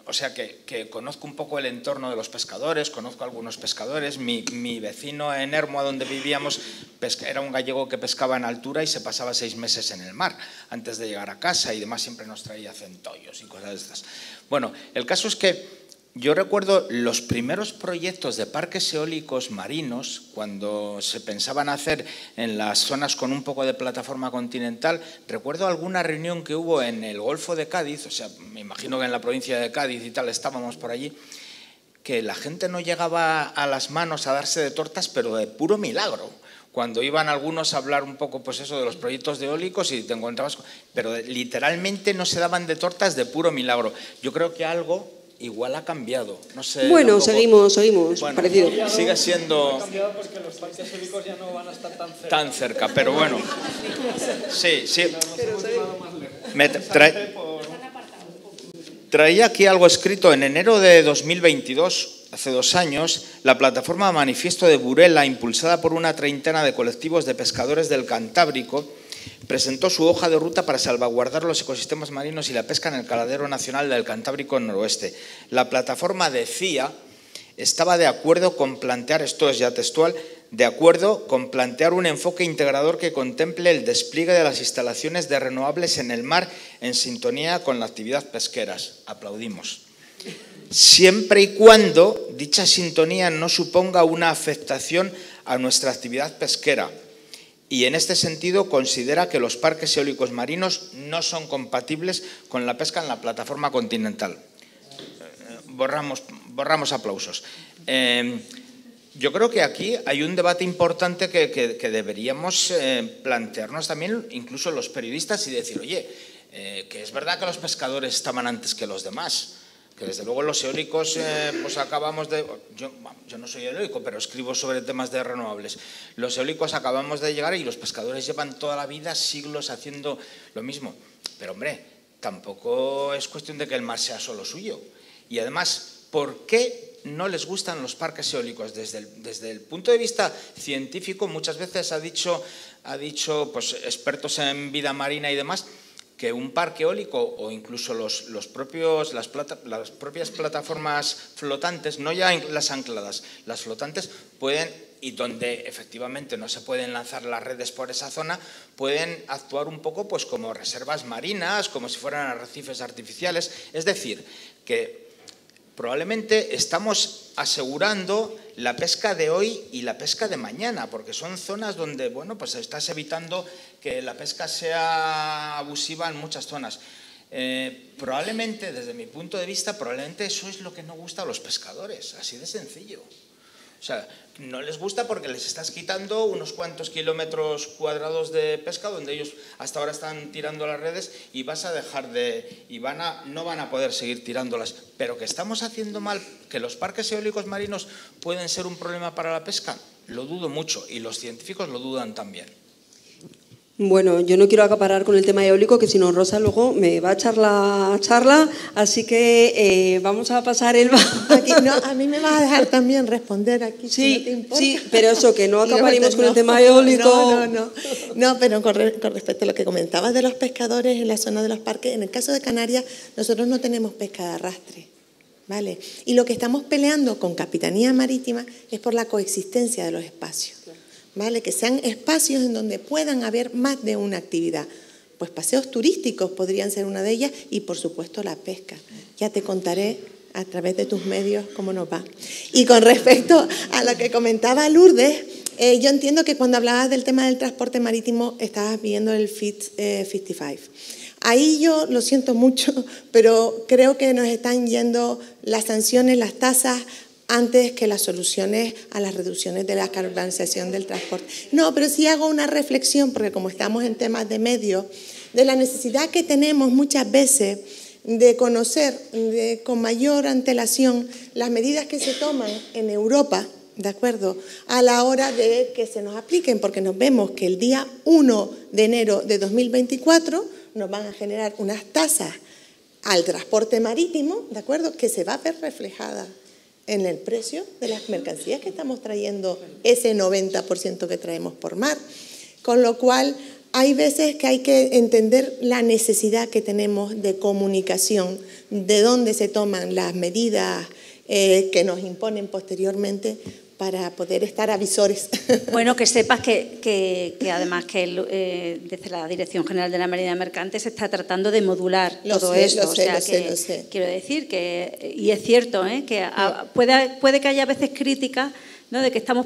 Speaker 4: O sea que conozco un poco el entorno de los pescadores, conozco a algunos pescadores. Mi vecino en Hermoa, donde vivíamos, era un gallego que pescaba en altura y se pasaba 6 meses en el mar antes de llegar a casa y demás, siempre nos traía centollos y cosas de estas. Bueno, el caso es que yo recuerdo los primeros proyectos de parques eólicos marinos, cuando se pensaban hacer en las zonas con un poco de plataforma continental. Recuerdo alguna reunión que hubo en el Golfo de Cádiz, o sea, me imagino que en la provincia de Cádiz y tal estábamos por allí, que la gente no llegaba a las manos a darse de tortas, pero de puro milagro. Cuando iban algunos a hablar un poco, pues eso, de los proyectos de eólicos y te encontrabas... Pero literalmente no se daban de tortas de puro milagro. Yo creo que algo... igual ha cambiado, no sé.
Speaker 1: Bueno, seguimos,
Speaker 4: bueno,
Speaker 1: parecido.
Speaker 4: Sigue siendo...
Speaker 5: Ha cambiado porque los parques eólicos ya no van a estar
Speaker 4: tan cerca, pero bueno. Sí. Traía aquí algo escrito en enero de 2022, hace 2 años, la plataforma Manifiesto de Burela, impulsada por una treintena de colectivos de pescadores del Cantábrico, presentó su hoja de ruta para salvaguardar los ecosistemas marinos y la pesca en el caladero nacional del Cantábrico Noroeste. La plataforma decía, estaba de acuerdo con plantear, esto es ya textual, de acuerdo con plantear un enfoque integrador que contemple el despliegue de las instalaciones de renovables en el mar en sintonía con la actividad pesquera. Aplaudimos. Siempre y cuando dicha sintonía no suponga una afectación a nuestra actividad pesquera. Y en este sentido considera que los parques eólicos marinos no son compatibles con la pesca en la plataforma continental. Borramos aplausos.
Speaker 8: Yo creo que aquí hay un debate importante que deberíamos plantearnos también, incluso los periodistas, y decir, oye, que es verdad que los pescadores estaban antes que los demás, que desde luego los eólicos, pues acabamos de... Yo no soy eólico, pero escribo sobre temas de renovables. Los eólicos acabamos de llegar y los pescadores llevan toda la vida, siglos, haciendo lo mismo. Pero, hombre, tampoco es cuestión de que el mar sea solo suyo. Y además, ¿por qué no les gustan los parques eólicos? Desde el punto de vista científico, muchas veces ha dicho pues, expertos en vida marina y demás, que un parque eólico o incluso las propias plataformas flotantes, no ya las ancladas, las flotantes pueden, y donde efectivamente no se pueden lanzar las redes por esa zona, pueden actuar un poco pues como reservas marinas, como si fueran arrecifes artificiales. Es decir, que probablemente estamos asegurando la pesca de hoy y la pesca de mañana, porque son zonas donde, bueno, pues estás evitando que la pesca sea abusiva en muchas zonas. Probablemente, desde mi punto de vista, probablemente eso es lo que no gusta a los pescadores, así de sencillo. O sea, no les gusta porque les estás quitando unos cuantos kilómetros cuadrados de pesca donde ellos hasta ahora están tirando las redes y vas a dejar de... y no van a poder seguir tirándolas. Pero que estamos haciendo mal, que los parques eólicos marinos pueden ser un problema para la pesca, lo dudo mucho y los científicos lo dudan también.
Speaker 1: Bueno, yo no quiero acaparar con el tema eólico, que si no Rosa luego me va a echar la charla, así que vamos a pasar el...
Speaker 3: Aquí, no, a mí me vas a dejar también responder aquí.
Speaker 1: Sí,
Speaker 3: si no te importa.
Speaker 1: sí, pero eso, que no acaparemos con el tema eólico.
Speaker 3: No, pero con respecto a lo que comentabas de los pescadores en la zona de los parques, en el caso de Canarias nosotros no tenemos pesca de arrastre, ¿vale? Y lo que estamos peleando con Capitanía Marítima es por la coexistencia de los espacios. ¿Vale? Que sean espacios en donde puedan haber más de una actividad. Pues paseos turísticos podrían ser una de ellas y, por supuesto, la pesca. Ya te contaré a través de tus medios cómo nos va. Y con respecto a lo que comentaba Lourdes, yo entiendo que cuando hablabas del tema del transporte marítimo estabas viendo el Fit 55. Ahí yo lo siento mucho, pero creo que nos están yendo las sanciones, las tasas, antes que las soluciones a las reducciones de la carbonización del transporte. No, pero sí hago una reflexión, porque como estamos en temas de medios, de la necesidad que tenemos muchas veces de conocer con mayor antelación las medidas que se toman en Europa, ¿de acuerdo?, a la hora de que se nos apliquen, porque nos vemos que el día 1 de enero de 2024 nos van a generar unas tasas al transporte marítimo, ¿de acuerdo?, que se va a ver reflejada en el precio de las mercancías que estamos trayendo, ese 90% que traemos por mar. Con lo cual, hay veces que hay que entender la necesidad que tenemos de comunicación, de dónde se toman las medidas que nos imponen posteriormente para poder estar avisores.
Speaker 7: Bueno, que sepas que además que desde la Dirección General de la Marina Mercante se está tratando de modular todo esto. Lo sé. Quiero decir que, y es cierto, que puede que haya veces críticas, ¿no?, de que estamos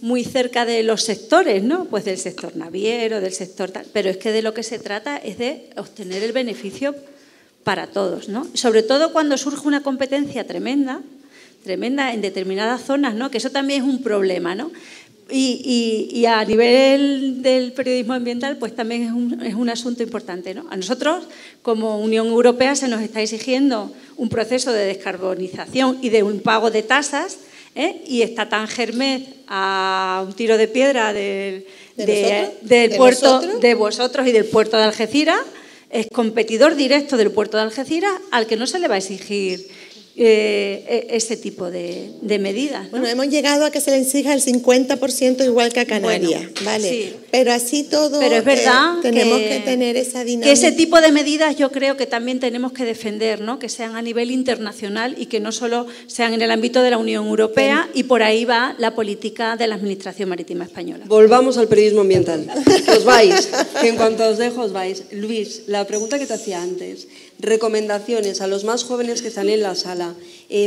Speaker 7: muy cerca de los sectores, ¿no?, pues del sector naviero, del sector tal, pero es que de lo que se trata es de obtener el beneficio para todos, ¿no? Sobre todo cuando surge una competencia tremenda en determinadas zonas, ¿no?, que eso también es un problema, ¿no? Y a nivel del periodismo ambiental, pues también es un asunto importante, ¿no? A nosotros, como Unión Europea, se nos está exigiendo un proceso de descarbonización y de un pago de tasas, y está Tanger-Med a un tiro de piedra del puerto de vosotros y del puerto de Algeciras, es competidor directo del puerto de Algeciras al que no se le va a exigir ese tipo de medidas, ¿no?
Speaker 3: Bueno, hemos llegado a que se le exija el 50% igual que a Canarias, bueno, ¿vale? Sí. Pero así todo,
Speaker 7: pero es verdad
Speaker 3: tenemos que tener esa dinámica.
Speaker 7: Que ese tipo de medidas yo creo que también tenemos que defender, ¿no?, que sean a nivel internacional y que no solo sean en el ámbito de la Unión Europea, y por ahí va la política de la Administración Marítima Española.
Speaker 1: Volvamos al periodismo ambiental. Os vais, que en cuanto os dejo os vais. Luis, la pregunta que te hacía antes, recomendaciones a los más jóvenes que están en la sala,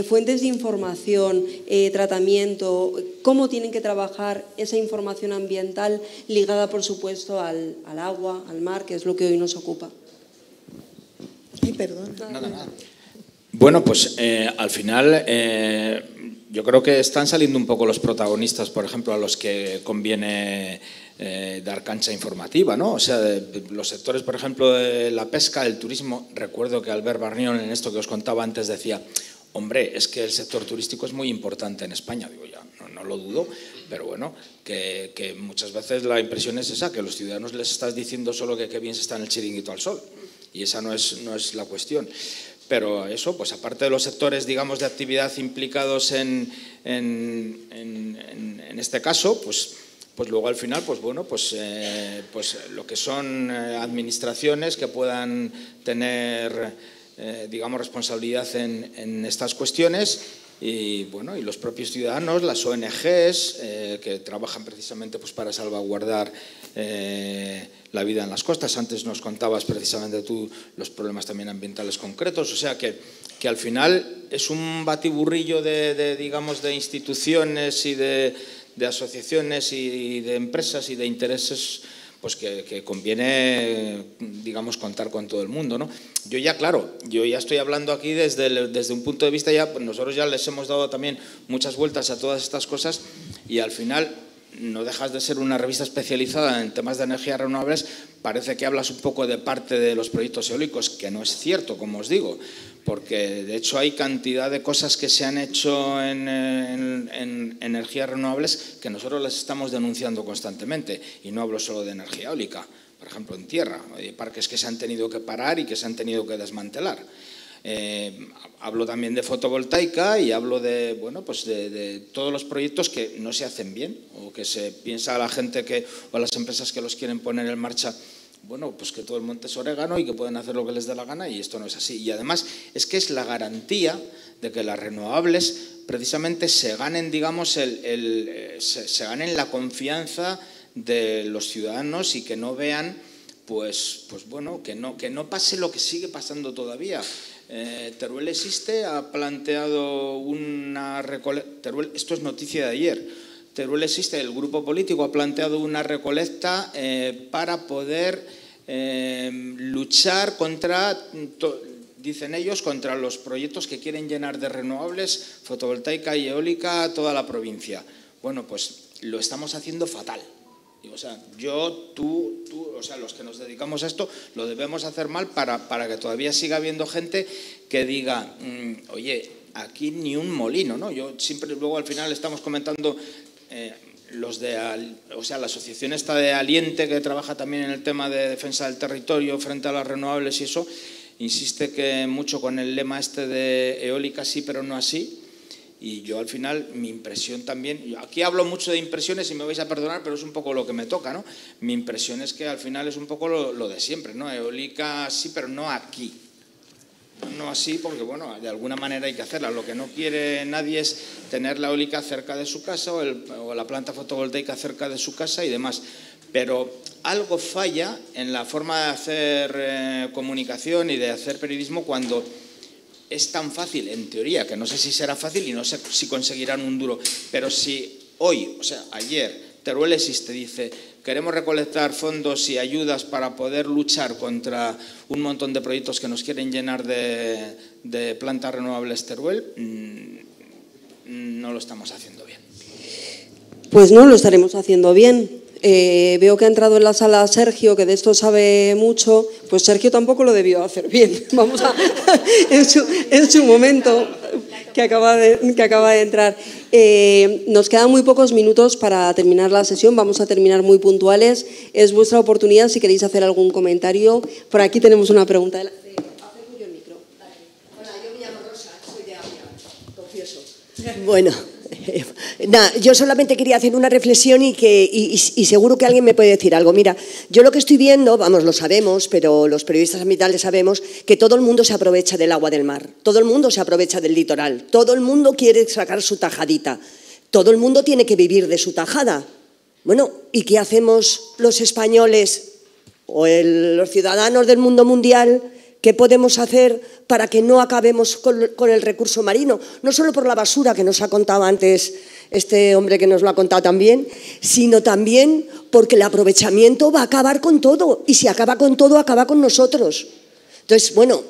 Speaker 1: fuentes de información, tratamiento, cómo tienen que trabajar esa información ambiental ligada, por supuesto, al agua, al mar, que es lo que hoy nos ocupa.
Speaker 3: Ay, perdón.
Speaker 8: Nada. Bueno, pues al final yo creo que están saliendo un poco los protagonistas, por ejemplo, a los que conviene dar cancha informativa, ¿no? O sea, los sectores, por ejemplo, de la pesca, el turismo. Recuerdo que Albert Barnion, en esto que os contaba antes, decía: hombre, es que el sector turístico es muy importante en España. Digo, ya, no lo dudo, pero bueno, que muchas veces la impresión es esa, que a los ciudadanos les estás diciendo solo que qué bien se está en el chiringuito al sol, y esa no es la cuestión. Pero eso, pues aparte de los sectores, digamos, de actividad implicados en este caso, pues luego al final, pues bueno, pues lo que son administraciones que puedan tener, digamos, responsabilidad en estas cuestiones, y bueno, y los propios ciudadanos, las ONGs que trabajan precisamente pues para salvaguardar la vida en las costas. Antes nos contabas precisamente tú los problemas también ambientales concretos, o sea que al final es un batiburrillo digamos, de instituciones y de asociaciones y de empresas y de intereses, pues que conviene, digamos, contar con todo el mundo, ¿no? Yo ya estoy hablando aquí desde un punto de vista, ya pues nosotros ya les hemos dado también muchas vueltas a todas estas cosas, y al final no dejas de ser una revista especializada en temas de energías renovables. Parece que hablas un poco de parte de los proyectos eólicos, que no es cierto, como os digo, porque de hecho hay cantidad de cosas que se han hecho en energías renovables que nosotros las estamos denunciando constantemente, y no hablo solo de energía eólica. Por ejemplo, en tierra, hay parques que se han tenido que parar y que se han tenido que desmantelar. Hablo también de fotovoltaica, y hablo de, bueno, pues de todos los proyectos que no se hacen bien, o que se piensa a la gente o a las empresas que los quieren poner en marcha, bueno, pues que todo el monte es orégano y que pueden hacer lo que les dé la gana, y esto no es así. Y además es que es la garantía de que las renovables precisamente se ganen, digamos, se ganen la confianza de los ciudadanos, y que no vean, pues bueno, que no pase lo que sigue pasando todavía. Teruel Existe ha planteado una recolecta. Esto es noticia de ayer. Teruel Existe, el grupo político, ha planteado una recolecta para poder luchar contra, dicen ellos, contra los proyectos que quieren llenar de renovables, fotovoltaica y eólica, a toda la provincia. Bueno, pues lo estamos haciendo fatal. O sea, tú, o sea, los que nos dedicamos a esto, lo debemos hacer mal para que todavía siga habiendo gente que diga, oye, aquí ni un molino, ¿no? Yo siempre, luego al final estamos comentando la asociación esta de Aliente, que trabaja también en el tema de defensa del territorio frente a las renovables y eso, insiste que mucho con el lema este de eólica sí, pero no así. Y yo al final, mi impresión también, aquí hablo mucho de impresiones y me vais a perdonar, pero es un poco lo que me toca, ¿no? Mi impresión es que al final es un poco lo de siempre, ¿no? Eólica sí, pero no aquí. No así, porque bueno, de alguna manera hay que hacerla. Lo que no quiere nadie es tener la eólica cerca de su casa o la planta fotovoltaica cerca de su casa y demás. Pero algo falla en la forma de hacer comunicación y de hacer periodismo cuando es tan fácil, en teoría, que no sé si será fácil y no sé si conseguirán un duro, pero si hoy, o sea, ayer, Teruel Existe dice, queremos recolectar fondos y ayudas para poder luchar contra un montón de proyectos que nos quieren llenar de plantas renovables Teruel, no lo estamos haciendo bien.
Speaker 1: Pues no lo estaremos haciendo bien. Veo que ha entrado en la sala Sergio, que de esto sabe mucho. Pues Sergio tampoco lo debió hacer bien. Vamos a en su momento, que acaba de entrar. Nos quedan muy pocos minutos para terminar la sesión. Vamos a terminar muy puntuales. Es vuestra oportunidad si queréis hacer algún comentario. Por aquí tenemos una pregunta. Hola, yo me llamo Rosa, soy de Ávila, confieso.
Speaker 9: Bueno, nada, yo solamente quería hacer una reflexión y seguro que alguien me puede decir algo. Mira, yo lo que estoy viendo, vamos, lo sabemos, pero los periodistas ambientales sabemos que todo el mundo se aprovecha del agua del mar, todo el mundo se aprovecha del litoral, todo el mundo quiere sacar su tajadita, todo el mundo tiene que vivir de su tajada. Bueno, ¿y qué hacemos los españoles o los ciudadanos del mundo mundial? ¿Qué podemos hacer para que no acabemos con el recurso marino? No solo por la basura que nos ha contado antes este hombre que nos lo ha contado también, sino también porque el aprovechamiento va a acabar con todo. Y si acaba con todo, acaba con nosotros. Entonces, bueno,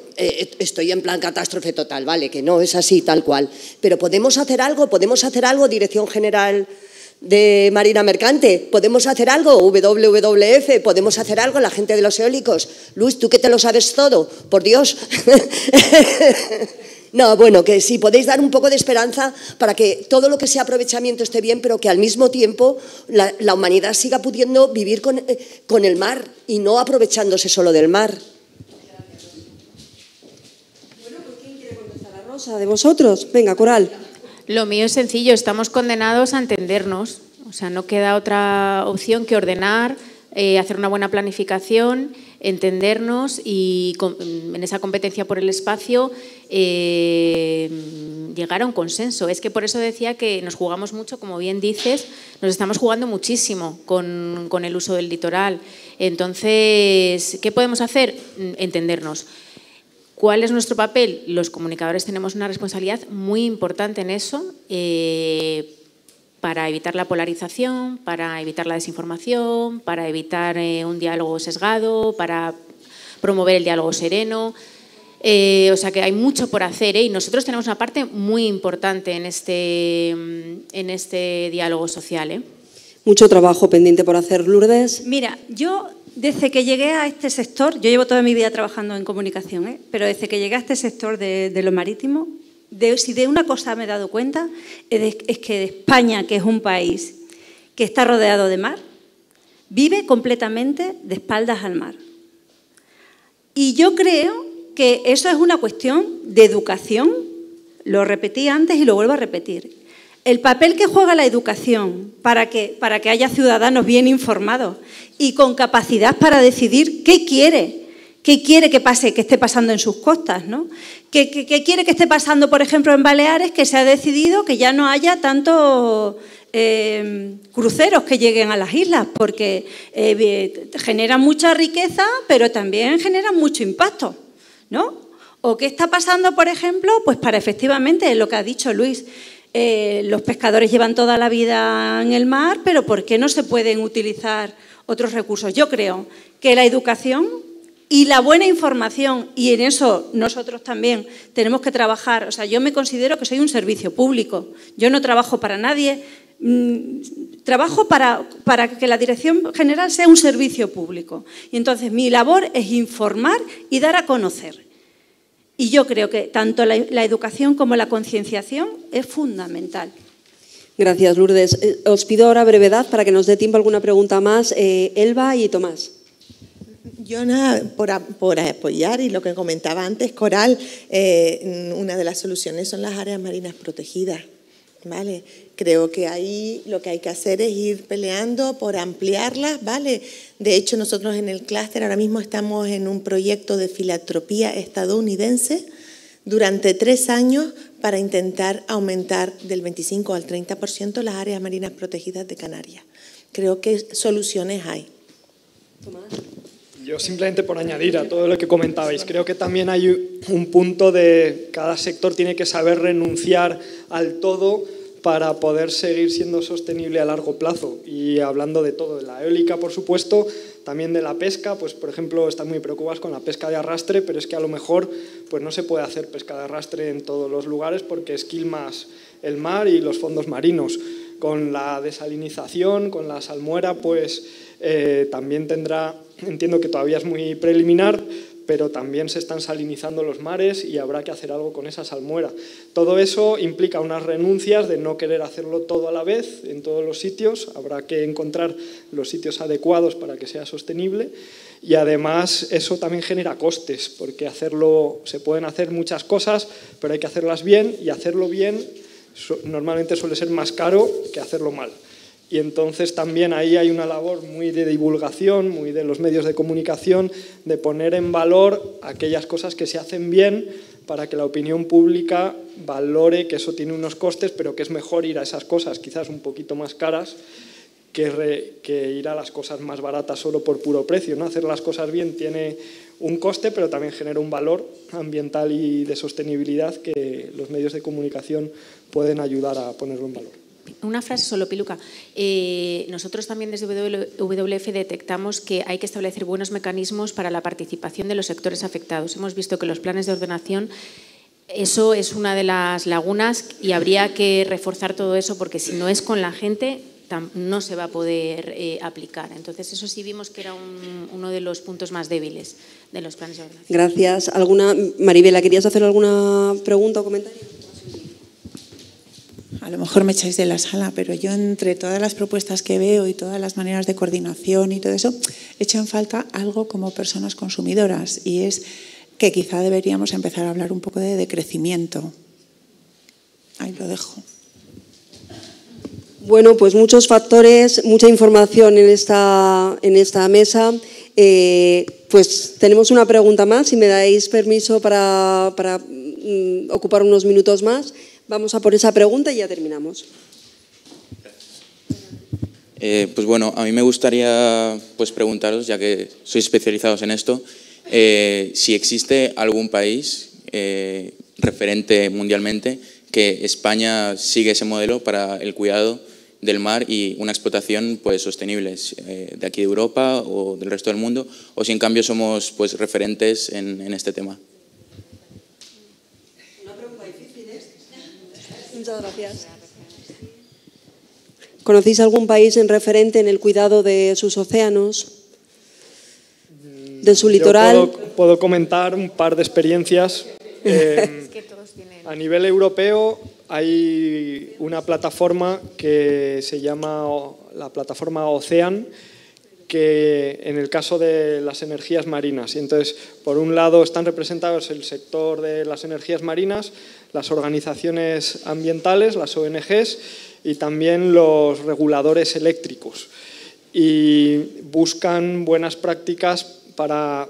Speaker 9: estoy en plan catástrofe total, vale, que no es así tal cual, pero podemos hacer algo, Dirección General de Marina Mercante, podemos hacer algo, WWF, podemos hacer algo, la gente de los eólicos. Luis, tú que te lo sabes todo, por Dios. No, bueno, que si podéis dar un poco de esperanza para que todo lo que sea aprovechamiento esté bien, pero que al mismo tiempo la humanidad siga pudiendo vivir con el mar y no aprovechándose solo del mar.
Speaker 1: Bueno, pues ¿quién quiere contestar a Rosa de vosotros? Venga, Coral.
Speaker 6: Lo mío es sencillo, estamos condenados a entendernos. O sea, no queda otra opción que ordenar, hacer una buena planificación, entendernos y en esa competencia por el espacio llegar a un consenso. Es que por eso decía que nos jugamos mucho, como bien dices, nos estamos jugando muchísimo con el uso del litoral. Entonces, ¿qué podemos hacer? Entendernos. ¿Cuál es nuestro papel? Los comunicadores tenemos una responsabilidad muy importante en eso, para evitar la polarización, para evitar la desinformación, para evitar un diálogo sesgado, para promover el diálogo sereno. O sea que hay mucho por hacer, y nosotros tenemos una parte muy importante en este diálogo social.
Speaker 1: Mucho trabajo pendiente por hacer, Lourdes.
Speaker 7: Mira, yo desde que llegué a este sector, yo llevo toda mi vida trabajando en comunicación, pero desde que llegué a este sector de lo marítimo, si de una cosa me he dado cuenta, es que España, que es un país que está rodeado de mar, vive completamente de espaldas al mar. Y yo creo que eso es una cuestión de educación, lo repetí antes y lo vuelvo a repetir. El papel que juega la educación para que haya ciudadanos bien informados y con capacidad para decidir qué quiere que pase, que esté pasando en sus costas, ¿no? ¿Qué quiere que esté pasando, por ejemplo, en Baleares, que se ha decidido que ya no haya tantos cruceros que lleguen a las islas, porque generan mucha riqueza, pero también generan mucho impacto, ¿no? ¿O qué está pasando, por ejemplo? Pues para efectivamente lo que ha dicho Luis, los pescadores llevan toda la vida en el mar, pero ¿por qué no se pueden utilizar otros recursos? Yo creo que la educación y la buena información, y en eso nosotros también tenemos que trabajar. O sea, yo me considero que soy un servicio público. Yo no trabajo para nadie, trabajo para que la Dirección General sea un servicio público. Y entonces mi labor es informar y dar a conocer. Y yo creo que tanto la educación como la concienciación es fundamental.
Speaker 1: Gracias, Lourdes. Os pido ahora brevedad para que nos dé tiempo a alguna pregunta más. Elba y Tomás.
Speaker 3: Yo nada, por apoyar y lo que comentaba antes, Coral, una de las soluciones son las áreas marinas protegidas, ¿vale? Creo que ahí lo que hay que hacer es ir peleando por ampliarlas, ¿vale? De hecho, nosotros en el clúster ahora mismo estamos en un proyecto de filantropía estadounidense durante 3 años para intentar aumentar del 25 al 30% las áreas marinas protegidas de Canarias. Creo que soluciones hay.
Speaker 1: Tomás.
Speaker 5: Yo simplemente por añadir a todo lo que comentabais, creo que también hay un punto de cada sector tiene que saber renunciar al todo para poder seguir siendo sostenible a largo plazo. Y hablando de todo, de la eólica, por supuesto, también de la pesca, pues por ejemplo están muy preocupados con la pesca de arrastre, pero es que a lo mejor pues no se puede hacer pesca de arrastre en todos los lugares porque esquilmas el mar y los fondos marinos. Con la desalinización, con la salmuera, pues también tendrá, entiendo que todavía es muy preliminar, pero también se están salinizando los mares y habrá que hacer algo con esa salmuera. Todo eso implica unas renuncias de no querer hacerlo todo a la vez en todos los sitios, habrá que encontrar los sitios adecuados para que sea sostenible y además eso también genera costes, porque se pueden hacer muchas cosas, pero hay que hacerlas bien y hacerlo bien normalmente suele ser más caro que hacerlo mal. Y entonces también ahí hay una labor muy de divulgación, muy de los medios de comunicación, de poner en valor aquellas cosas que se hacen bien para que la opinión pública valore que eso tiene unos costes, pero que es mejor ir a esas cosas quizás un poquito más caras que ir a las cosas más baratas solo por puro precio, ¿no? Hacer las cosas bien tiene un coste, pero también genera un valor ambiental y de sostenibilidad que los medios de comunicación pueden ayudar a ponerlo en valor.
Speaker 6: Una frase solo, Piluca. Nosotros también desde WWF detectamos que hay que establecer buenos mecanismos para la participación de los sectores afectados. Hemos visto que los planes de ordenación, eso es una de las lagunas y habría que reforzar todo eso porque si no es con la gente no se va a poder aplicar. Entonces eso sí vimos que era uno de los puntos más débiles de los planes de ordenación.
Speaker 1: Gracias. Maribela, ¿querías hacer alguna pregunta o comentario?
Speaker 10: A lo mejor me echáis de la sala, pero yo entre todas las propuestas que veo y todas las maneras de coordinación y todo eso, echo en falta algo como personas consumidoras y es que quizá deberíamos empezar a hablar un poco de crecimiento. Ahí lo dejo.
Speaker 1: Bueno, pues muchos factores, mucha información en esta mesa. Pues tenemos una pregunta más, si me dais permiso para ocupar unos minutos más. Vamos a por esa pregunta y ya terminamos.
Speaker 11: Pues bueno, a mí me gustaría pues preguntaros, ya que sois especializados en esto, si existe algún país referente mundialmente que España sigue ese modelo para el cuidado del mar y una explotación pues sostenible de aquí de Europa o del resto del mundo, o si en cambio somos pues referentes en este tema.
Speaker 1: Muchas gracias. ¿Conocéis algún país en referente en el cuidado de sus océanos, de su litoral?
Speaker 5: Yo puedo comentar un par de experiencias. A nivel europeo hay una plataforma que se llama la plataforma Ocean, que en el caso de las energías marinas. Y entonces, por un lado están representados el sector de las energías marinas, las organizaciones ambientales, las ONGs, y también los reguladores eléctricos. Y buscan buenas prácticas para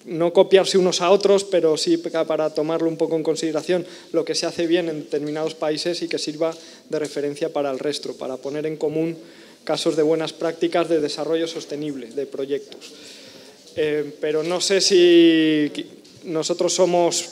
Speaker 5: no copiarse unos a otros, pero sí para tomarlo un poco en consideración lo que se hace bien en determinados países y que sirva de referencia para el resto, para poner en común casos de buenas prácticas de desarrollo sostenible de proyectos. Pero no sé si nosotros somos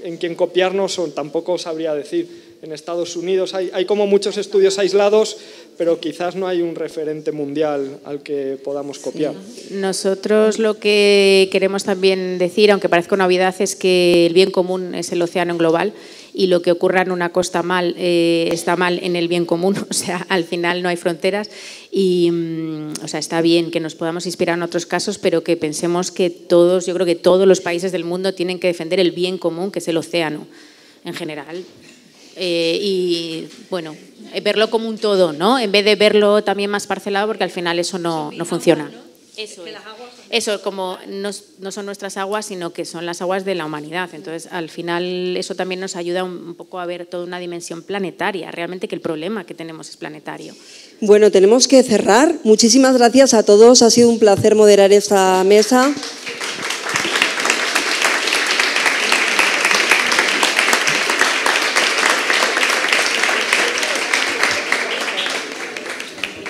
Speaker 5: en quien copiarnos o tampoco sabría decir. En Estados Unidos hay como muchos estudios aislados, pero quizás no hay un referente mundial al que podamos copiar.
Speaker 6: Sí. Nosotros lo que queremos también decir, aunque parezca una obviedad, es que el bien común es el océano en global y lo que ocurra en una costa mal está mal en el bien común, o sea, al final no hay fronteras y o sea, está bien que nos podamos inspirar en otros casos, pero que pensemos que yo creo que todos los países del mundo tienen que defender el bien común, que es el océano en general. Y bueno, verlo como un todo, ¿no? En vez de verlo también más parcelado, porque al final eso no funciona. Eso como no son nuestras aguas, sino que son las aguas de la humanidad. Entonces, al final eso también nos ayuda un poco a ver toda una dimensión planetaria, realmente que el problema que tenemos es planetario.
Speaker 1: Bueno, tenemos que cerrar. Muchísimas gracias a todos, ha sido un placer moderar esta mesa.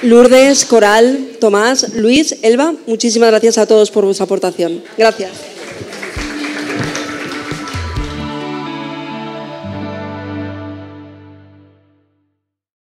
Speaker 1: Lourdes, Coral, Tomás, Luis, Elba, muchísimas gracias a todos por vuestra aportación. Gracias.